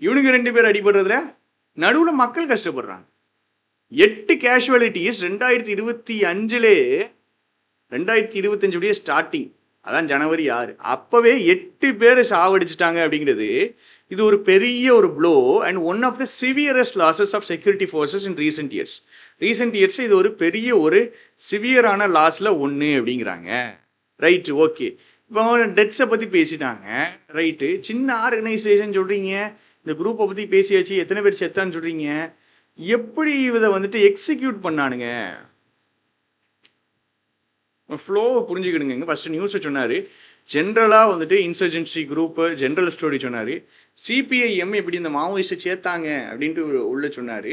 இவனுக்கு 2 பேர் அடிபடுறதுல நடுவில் மக்கள் கஷ்டப்படுறாங்க. 8 கேஷுவாலிட்டிஸ் 2025 2025 ஸ்டார்டிங், அதான் ஜனவரி 6, அப்பவே 8 பேர் சாவடிச்சிட்டாங்க அப்படிங்கிறது. இது ஒரு பெரிய ஒரு blow and one of the severest losses of security forces in recent years. இது ஒரு பெரிய ஒரு சிவியரான லாஸ்ல ஒன்று அப்படிங்கிறாங்க. Right, okay. இப்போ டெத்ஸை பற்றி பேசிட்டாங்க. ரைட்டு, சின்ன ஆர்கனைசேஷன் சொல்கிறீங்க, இந்த குரூப்பை பற்றி பேசியாச்சு, எத்தனை பேர் செத்தான்னு சொல்கிறீங்க, எப்படி இதை வந்துட்டு எக்ஸிக்யூட் பண்ணானுங்க, ஃப்ளோவை புரிஞ்சுக்கிடுங்க. ஃபர்ஸ்ட் நியூஸை சொன்னார், ஜென்ரலாக வந்துட்டு இன்சர்ஜென்சி குரூப்பு ஜென்ரல் ஸ்டோரி சொன்னார், சிபிஐஎம் எப்படி இந்த மாவோயிஸ்ட்டை சேர்த்தாங்க அப்படின்ட்டு உள்ள சொன்னார்.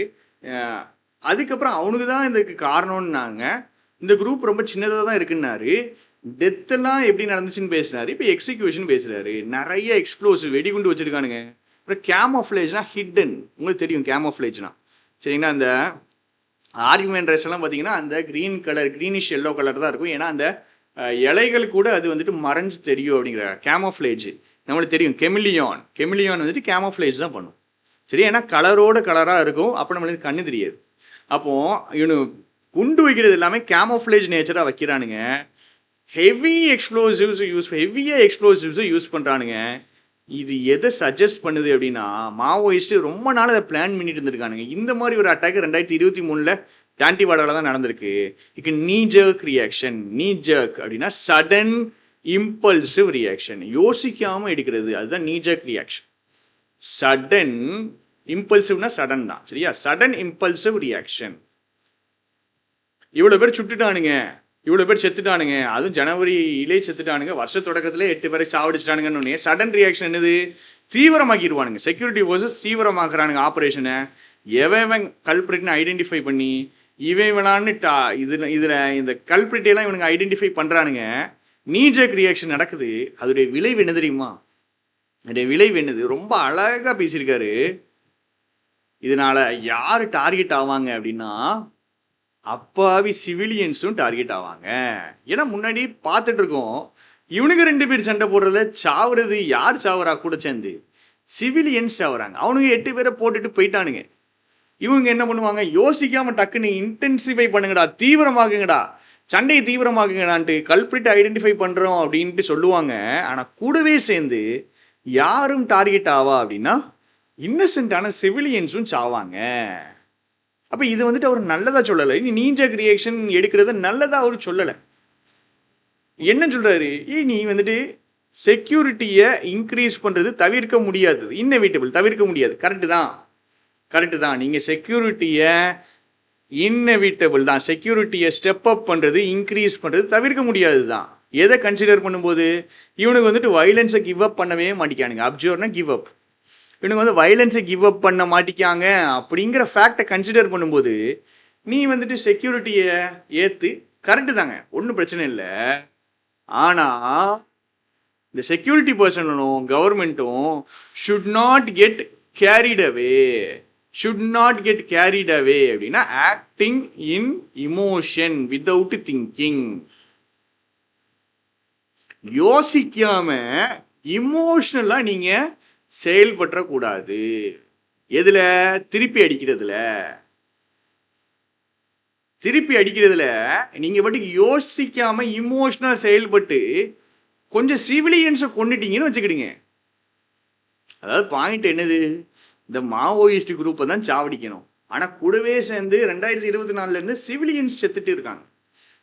அதுக்கப்புறம் அவனுக்கு தான் இதுக்கு காரணம்னாங்க. இந்த குரூப் ரொம்ப சின்னதாக தான் இருக்குன்னாரு. டெத்தெல்லாம் எப்படி நடந்துச்சுன்னு பேசினாரு. இப்போ எக்ஸிக்யூஷன் பேசுகிறாரு. நிறைய எக்ஸ்ப்ளோசிவ் வெடிகுண்டு வச்சுருக்கானுங்க. அப்புறம் கேமோஃப்ளேஜ்னா ஹிடன், உங்களுக்கு தெரியும் கேமோஃப்ளேஜ்னா. சரிங்களா? அந்த ஆர்குமெண்ட் ட்ரெஸ் எல்லாம் பார்த்தீங்கன்னா அந்த green colour, greenish yellow colour தான் இருக்கும். ஏன்னா அந்த இலைகள் கூட அது வந்துட்டு மறைஞ்சு தெரியும் அப்படிங்கிற கேமோஃப்ளேஜ். நம்மளுக்கு தெரியும் கெமிலியான் வந்துட்டு கேமோஃப்ளேஜ் தான் பண்ணும். சரி, ஏன்னா கலரோட கலராக இருக்கும், அப்போ நம்மளுக்கு கண்ணு தெரியாது. அப்போ இவனு குண்டு வைக்கிறது எல்லாமே கேமோஃப்ளேஜ் நேச்சராக வைக்கிறானுங்க. ஹெவியாக எக்ஸ்ப்ளோசிவ்ஸை யூஸ் பண்ணுறானுங்க. இது எதை சஜஸ்ட் பண்ணுது அப்படின்னா, மாவோயிஸ்ட் ரொம்ப நாள் அதை பிளான் பண்ணிட்டு இருந்திருக்கானுங்க. இந்த மாதிரி ஒரு அட்டாக் 2023 டாண்டிவாடாவில் தான் நடந்திருக்கு. இதுக்கு நீ ஜர்க் அப்படின்னா சடன் இம்பல்சிவ் ரியாக்ஷன், யோசிக்காமல் எடுக்கிறது, அதுதான் நீ ஜர்க் ரியாக்ஷன். சடன் இம்பல்சிவ்னா சடன் தான். சரியா? Sudden impulsive reaction. இவ்வளோ பேர் சுட்டுட்டானுங்க, இவ்வளோ பேர் செத்துட்டானுங்க, அதுவும் ஜனவரியிலே செத்துட்டானுங்க, வருஷ தொடக்கத்திலே 8 பேரை சாவடிச்சிட்டானுங்கன்னு சடன் ரியாக்ஷன் என்னது, தீவிரமாக்கிடுவானுங்க. Security forces தீவிரமாக்குறானுங்க ஆப்ரேஷனை. எவன் கல்பிரிட்னு ஐடென்டிஃபை பண்ணி இவன் விளான்னு இதில் இந்த கல்பிரிட்டெல்லாம் இவனுங்க ஐடென்டிஃபை பண்ணுறானுங்க. நீஜக் ரியாக்ஷன் நடக்குது. அதோடைய விளைவு என்ன தெரியுமா? அதோடைய விளைவு என்னது ரொம்ப அழகாக பேசியிருக்காரு. இதனால யார் டார்கெட் ஆவாங்க அப்படின்னா, அப்பாவி சிவிலியன்ஸும் டார்கெட் ஆவாங்க. ஏன்னா முன்னாடி பார்த்துட்டு இருக்கோம், இவனுக்கு 2 பேர் சண்டை போடுறதுல சாவுறது யார் சாவுறா கூட சேர்ந்து, சிவிலியன்ஸ் சாவுறாங்க. அவனுங்க 8 பேரை போட்டுட்டு போயிட்டானுங்க. இவங்க என்ன பண்ணுவாங்க, யோசிக்காம டக்குன்னு இன்டென்சிஃபை பண்ணுங்கடா, தீவிரமாகுங்கடா, சண்டையை தீவிரமாகுங்கடான்ட்டு கல்பிரிட் ஐடென்டிஃபை பண்றோம் அப்படின்ட்டு சொல்லுவாங்க. ஆனா கூடவே சேர்ந்து யாரும் டார்கெட் ஆவா அப்படின்னா இன்னசென்ட்டான சிவிலியன்ஸும் சாவாங்க. அப்போ இது வந்துட்டு அவர் நல்லதா சொல்லலை. நீஜக் ரியாக்ஷன் எடுக்கிறது நல்லதா அவர் சொல்லலை. என்ன சொல்றாரு, நீ வந்துட்டு செக்யூரிட்டியை இன்க்ரீஸ் பண்ணுறது தவிர்க்க முடியாது, இன்னெவிட்டபிள், தவிர்க்க முடியாது. கரெக்டு தான். நீங்கள் செக்யூரிட்டியை இன்னெவிட்டபிள் தான், செக்யூரிட்டியை ஸ்டெப் அப் பண்ணுறது, இன்க்ரீஸ் பண்ணுறது தவிர்க்க முடியாது தான். எதை கன்சிடர் பண்ணும்போது இவனுக்கு வந்துட்டு வைலன்ஸை கிவ் அப் பண்ணவே மாட்டிக்கானுங்க. அப்சர்வ்னா கிவ் அப். இவனுக்கு வந்து வைலன்ஸை கிவ் அப் பண்ண மாட்டிக்காங்க அப்படிங்கிற ஃபேக்டை கன்சிடர் பண்ணும்போது நீ வந்துட்டு செக்யூரிட்டியை ஏற்று கரெக்டு தாங்க, ஒன்றும் பிரச்சனை இல்லை. ஆனால் இந்த செக்யூரிட்டி பர்சனும் கவர்மெண்ட்டும் should not get carried away அப்படின்னா acting in emotion without thinking. யோசிக்காம இமோஷனலா நீங்க செயல்பற்றக்கூடாது. எதுல? திருப்பி அடிக்கிறதுல நீங்க பாட்டுக்கு யோசிக்காம இமோஷனலா செயல்பட்டு கொஞ்சம் சிவிலியன்ஸை கொண்டுட்டீங்கன்னு வச்சுக்கிடுங்க. அதாவது பாயிண்ட் என்னது? இந்த மாவோயிஸ்ட் குரூப்பை தான் சாவடிக்கணும், ஆனால் கூடவே சேர்ந்து 2024 சிவிலியன்ஸ் செத்துட்டு இருக்காங்க.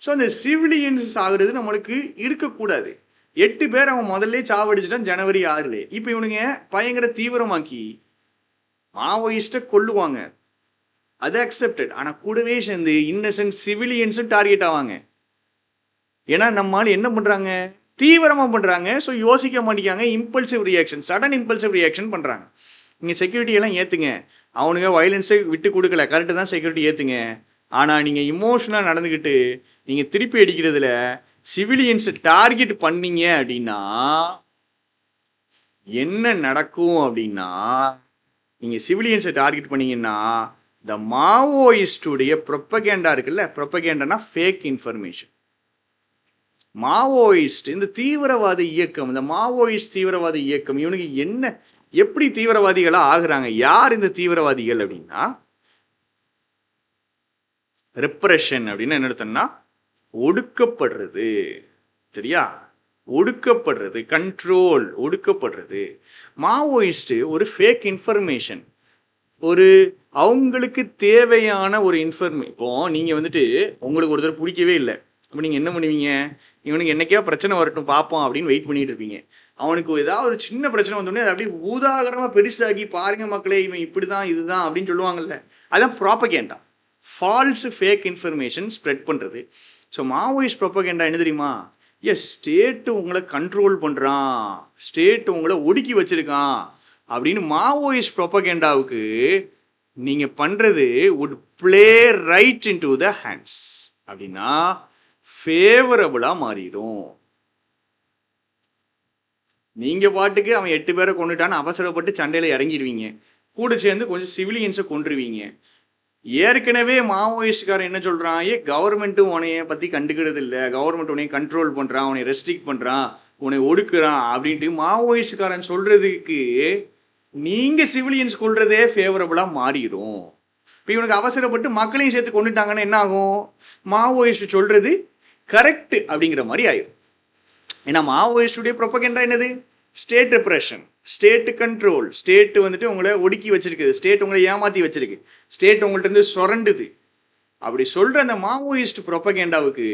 ஸோ அந்த சிவிலியன்ஸ் ஆகுறது நம்மளுக்கு இருக்கக்கூடாது. 8 பேர் அவன் முதல்ல சாவடிச்சுட்டான் January 6. இப்போ இவனுங்க பயங்கர தீவிரமாக்கி மாவோயிஸ்ட்டை கொல்லுவாங்க, அது அக்செப்டட். ஆனால் கூடவே சேர்ந்து இன்னசென்ட் சிவிலியன்ஸும் டார்கெட் ஆவாங்க. ஏன்னா நம்மளால என்ன பண்ணுறாங்க? தீவிரமாக பண்ணுறாங்க. ஸோ யோசிக்க மாட்டேங்காங்க, சடன் இம்பல்சிவ் ரியாக்ஷன் பண்ணுறாங்க. நீங்கள் செக்யூரிட்டியெல்லாம் ஏற்றுங்க, அவனுங்க வயலன்ஸை விட்டு கொடுக்கல, கரெக்டு தான், செக்யூரிட்டி ஏற்றுங்க. ஆனால் நீங்கள் இமோஷனலாக நடந்துக்கிட்டு நீங்கள் திருப்பி அடிக்கிறதுல சிவிலியன்ஸை டார்கெட் பண்ணீங்க அப்படின்னா என்ன நடக்கும் அப்படின்னா, நீங்கள் சிவிலியன்ஸை டார்கெட் பண்ணீங்கன்னா இந்த மாவோயிஸ்டுடைய ப்ரொப்பகேண்டா இருக்குல்ல, ப்ரொப்பகேண்டானா ஃபேக் இன்ஃபர்மேஷன். மாவோயிஸ்ட் இந்த தீவிரவாத இயக்கம், இந்த மாவோயிஸ்ட் தீவிரவாத இயக்கம் இவனுக்கு என்ன, எப்படி தீவிரவாதிகளா ஆகுறாங்க? யார் இந்த தீவிரவாதிகள் அப்படின்னா, ரெப்ரஷன் அப்படின்னு என்ன அர்த்தம்னா ஒடுக்கப்படுறது. சரியா? ஒடுக்கப்படுறது, கண்ட்ரோல், ஒடுக்கப்படுறது. மாவோயிஸ்ட் ஒரு ஃபேக் இன்ஃபர்மேஷன், ஒரு அவங்களுக்கு தேவையான ஒரு இப்போ நீங்க வந்துட்டு உங்களுக்கு ஒருத்தர் பிடிக்கவே இல்லை, அப்போ நீங்க என்ன பண்ணுவீங்க? இவனுக்கு என்னைக்கா பிரச்சனை வரட்டும் பார்ப்போம் அப்படின்னு வெயிட் பண்ணிட்டு இருப்பீங்க. அவனுக்கு ஏதாவது ஒரு சின்ன பிரச்சனை வந்தோடனே அதை அப்படியே ஊதாகரமா பெருசாகி, பாருங்க மக்களே இவன் இப்படிதான் இதுதான் அப்படின்னு சொல்லுவாங்கல்ல, அதான் propaganda, falls fake information spread பண்றது. ஸோ மாவோயிஸ்ட் ப்ராப்பகேண்டா என்ன தெரியுமா? எஸ், ஸ்டேட்டு உங்களை கண்ட்ரோல் பண்றான், ஸ்டேட் உங்களை ஒடுக்கி வச்சிருக்கான் அப்படின்னு மாவோயிஸ்ட் ப்ராப்பகேண்டாவுக்கு நீங்க பண்றது would play right into the hands. அப்படின்னா ஃபேவரபிளா மாறிடும். நீங்க பாட்டுக்கு அவன் 8 பேரை கொண்டுட்டான்னு அவசரப்பட்டு சண்டையில இறங்கிடுவீங்க, கூட சேர்ந்து கொஞ்சம் சிவிலியன்ஸை கொண்டுருவீங்க. ஏற்கனவே மாவோயிஸ்ட்காரன் என்ன சொல்றான்? கவர்மெண்ட்டும் உனைய பத்தி கண்டுக்கிறது இல்லை, கவர்மெண்ட் உனைய கண்ட்ரோல் பண்றான், உன்னை ரெஸ்ட்ரிக்ட் பண்றான், உன்னை ஒடுக்குறான் அப்படின்ட்டு மாவோயிஸ்ட்காரன் சொல்றதுக்கு நீங்க சிவிலியன்ஸ் கொள்றதே ஃபேவரபிளா மாறிடும். இப்போ இவனுக்கு அவசரப்பட்டு மக்களையும் சேர்த்து கொண்டுட்டாங்கன்னா என்ன ஆகும்? மாவோயிஸ்ட் சொல்றது கரெக்ட் அப்படிங்கிற மாதிரி ஆயிடும். ஏன்னா மாவோயிஸ்டுடைய ப்ரொபகேண்டா என்னது? State repression, state control, state வந்துட்டு உங்களை ஒடுக்கி வச்சிருக்குது, ஸ்டேட் உங்களை ஏமாத்தி வச்சிருக்கு, ஸ்டேட் உங்கள்ட்ட இருந்து சுரண்டுது. அப்படி சொல்ற அந்த மாவோயிஸ்ட் ப்ரொபகேண்டாவுக்கு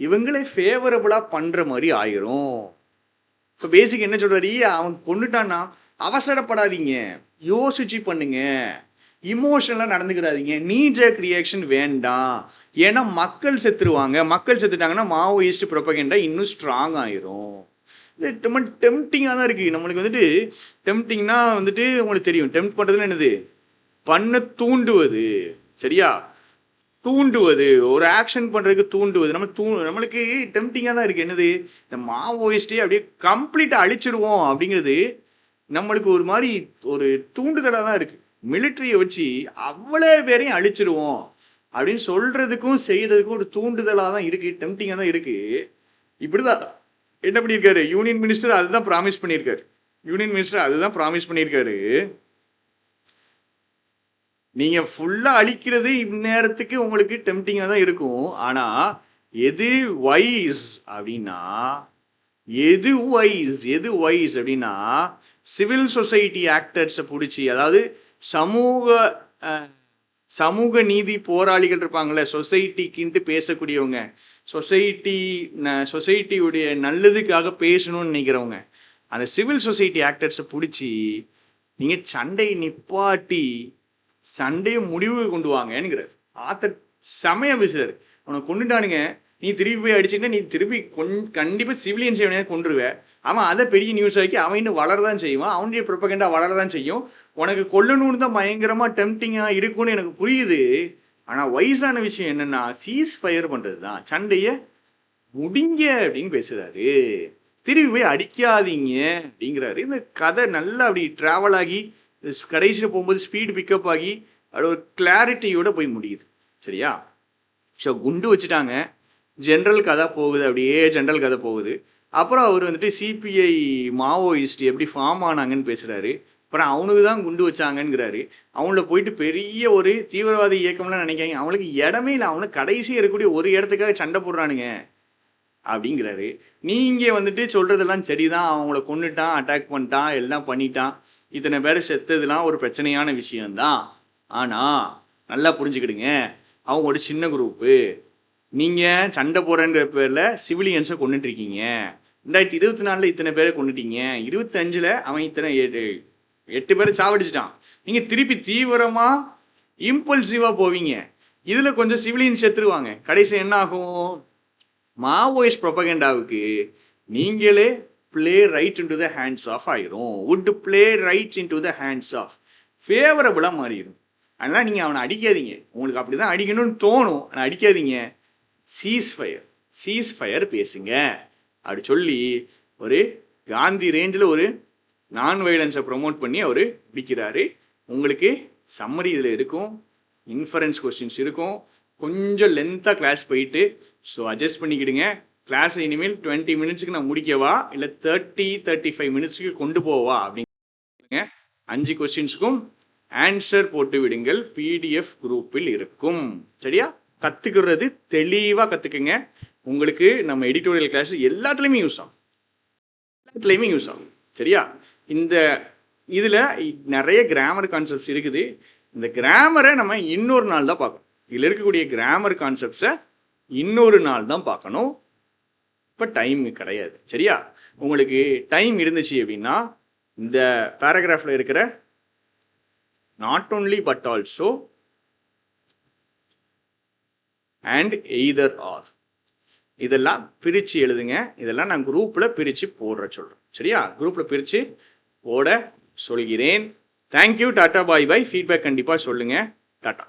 இவங்களே ஃபேவரபிளா பண்ற மாதிரி ஆயிரும். இப்போ பேசிக் என்ன சொல்றாரு? அவன் கொண்டுட்டான்னா அவசரப்படாதீங்க, யோசிச்சு பண்ணுங்க, இமோஷனலா நடந்துக்கிறாதீங்க, நீஜக் ரியாக்ஷன் வேண்டாம். ஏன்னா மக்கள் செத்துருவாங்க, மக்கள் செத்துட்டாங்கன்னா மாவோயிஸ்ட் ப்ரொபகேண்டா இன்னும் ஸ்ட்ராங் ஆயிரும். இது ரொம்ப டெம்ப்டிங்காக தான் இருக்கு. நம்மளுக்கு வந்துட்டு டெம்ப்டிங்னா வந்துட்டு உங்களுக்கு தெரியும், டெம்ப்ட் பண்றதுன்னு என்னது? பண்ண தூண்டுவது. சரியா? தூண்டுவது, ஒரு ஆக்ஷன் பண்றதுக்கு தூண்டுவது. நம்மளுக்கு டெம்ப்டிங்காக தான் இருக்கு. என்னது? இந்த மாவோயிஸ்டே அப்படியே கம்ப்ளீட்டா அழிச்சிருவோம் அப்படிங்கிறது நம்மளுக்கு ஒரு மாதிரி ஒரு தூண்டுதலாக தான் இருக்கு. மிலிட்ரியை வச்சு அவ்வளோ பேரையும் அழிச்சிருவோம் அப்படின்னு சொல்றதுக்கும் செய்யறதுக்கும் ஒரு தூண்டுதலாக தான் இருக்கு, டெம்ப்டிங்காக தான் இருக்கு. இப்படிதான் என்ன பண்ணியிருக்காரு யூனியன் மினிஸ்டர்? அதுதான் ப்ராமிஸ் பண்ணியிருக்காரு. நீங்க ஃபுல்லா அழிக்கிறது இந்நேரத்துக்கு உங்களுக்கு டெம்ப்டிங்கா தான் இருக்கும். ஆனா எது வைஸ் அப்படின்னா, சிவில் சொசைட்டி ஆக்டர்ஸை பிடிச்சி, அதாவது சமூக நீதி போராளிகள் இருப்பாங்கள்ல, சொசைட்டிக்குன்ட்டு பேசக்கூடியவங்க, சொசைட்டியுடைய நல்லதுக்காக பேசணும்னு நினைக்கிறவங்க, அந்த சிவில் சொசைட்டி ஆக்டர்ஸை பிடிச்சி நீங்கள் சண்டையை நிப்பாட்டி சண்டையை முடிவு கொண்டு வாங்கங்கிறார். ஆத்தர் செமையா பேசுறாரு. அவனை கொண்டுட்டானுங்க, நீ திருப்பி போய் அடிச்சுக்கிட்டா நீ திருப்பி கண்டிப்பாக சிவிலியன்ஸ் எவனையா கொண்டுருவேன். அவன் அதை பெரிய நியூஸ் ஆக்கி அவன் இன்னும் வளரதான் செய்வான், அவனுடைய ப்ரொபகண்டா வளரதான் செய்யும். உனக்கு கொல்லணும்னு தான் பயங்கரமாக டெம்டிங்காக இருக்கும்னு எனக்கு புரியுது. ஆனால் வயசான விஷயம் என்னன்னா சீஸ் ஃபயர் பண்ணுறது தான், சண்டையை முடிங்க அப்படின்னு பேசுறாரு. திருப்பி போய் அடிக்காதீங்க அப்படிங்கிறாரு. இந்த கதை நல்லா அப்படி ட்ராவல் ஆகி கடைசியில் போகும்போது ஸ்பீடு பிக்கப் ஆகி அது ஒரு கிளாரிட்டியோட போய் முடியுது. சரியா? ஸோ குண்டு வச்சுட்டாங்க, ஜென்ரல் கதை போகுது, அப்படியே ஜென்ரல் கதை போகுது. அப்புறம் அவர் வந்துட்டு சிபிஐ மாவோயிஸ்ட் எப்படி ஃபார்ம் ஆனாங்கன்னு பேசுகிறாரு. அப்புறம் அவனுக்கு தான் குண்டு வச்சாங்கங்கிறாரு. அவங்கள போயிட்டு பெரிய ஒரு தீவிரவாத இயக்கம்லாம் நினைக்காங்க, அவங்களுக்கு இடமே இல்லை, அவனுக்கு கடைசியாக இருக்கக்கூடிய ஒரு இடத்துக்காக சண்டை போடுறானுங்க அப்படிங்கிறாரு. நீங்கள் வந்துட்டு சொல்கிறதெல்லாம் சரிதான், அவங்கள கொண்டுட்டான், அட்டாக் பண்ணிட்டான், எல்லாம் பண்ணிட்டான், இத்தனை பேர் செத்ததுலாம் ஒரு பிரச்சனையான விஷயம்தான். ஆனால் நல்லா புரிஞ்சுக்கிடுங்க, அவங்க ஒரு சின்ன குரூப்பு. நீங்கள் சண்டை போடுறங்கிற பேரில் சிவிலியன்ஸை கொண்டுட்ருக்கீங்க. 2024 இத்தனை பேரை கொண்டுட்டீங்க, 25 அவன் இத்தனை 8 பேரை சாவடிச்சிட்டான். நீங்கள் திருப்பி தீவிரமாக இம்பல்சிவாக போவீங்க, இதில் கொஞ்சம் சிவிலியன்ஸ் செத்துருவாங்க. கடைசி என்ன ஆகும்? மாவோயிஸ்ட் ப்ரொபகண்டாவுக்கு நீங்களே play right into the hands of ஆயிரும். Would play right into the hands of ஃபேவரபுளாக மாறிடும். அதனால் நீங்கள் அவனை அடிக்காதீங்க, உங்களுக்கு அப்படி தான் அடிக்கணும்னு தோணும், ஆனால் அடிக்காதீங்க. சீஸ் ஃபயர் பேசுங்க அப்படி சொல்லி ஒரு காந்தி ரேஞ்சில் ஒரு நான் வைலன்ஸை ப்ரொமோட் பண்ணி அவர் பிடிக்கிறாரு. உங்களுக்கு சம்மரி இதில் இருக்கும், இன்ஃபரன்ஸ் கொஸ்டின்ஸ் இருக்கும், கொஞ்சம் லென்த்தாக கிளாஸ் போயிட்டு, ஸோ அட்ஜஸ்ட் பண்ணிக்கிடுங்க. கிளாஸ் இனிமேல் 20 மினிட்ஸுக்கு நான் முடிக்கவா இல்லை 30-35 மினிட்ஸுக்கு கொண்டு போவா அப்படிங்க. 5 கொஸ்டின்ஸுக்கும் ஆன்சர் போட்டு விடுங்கள், பிடிஎஃப் குரூப்பில் இருக்கும். சரியா? கற்றுக்கிறது தெளிவாக கற்றுக்குங்க. உங்களுக்கு நம்ம எடிட்டோரியல் கிளாஸ் எல்லாத்துலேயுமே யூஸ் ஆகும். சரியா? இந்த இதில் நிறைய கிராமர் கான்செப்ட்ஸ் இருக்குது. இந்த கிராமரை நம்ம இன்னொரு நாள் தான் பார்க்கணும். இதில் இருக்கக்கூடிய கிராமர் கான்செப்ட்ஸை இன்னொரு நாள் தான் பார்க்கணும். இப்போ டைம் கிடையாது. சரியா? உங்களுக்கு டைம் இருந்துச்சு அப்படின்னா இந்த பேராகிராஃபில் இருக்கிற not only but also and either R இதெல்லாம் பிரித்து எழுதுங்க. இதெல்லாம் நான் குரூப்பில் பிரித்து போடுற சொல்கிறேன். சரியா? குரூப்பில் பிரித்து போட சொல்கிறேன். தேங்க்யூ, டாட்டா, பாய் பாய். ஃபீட்பேக் கண்டிப்பாக சொல்லுங்கள். டாட்டா.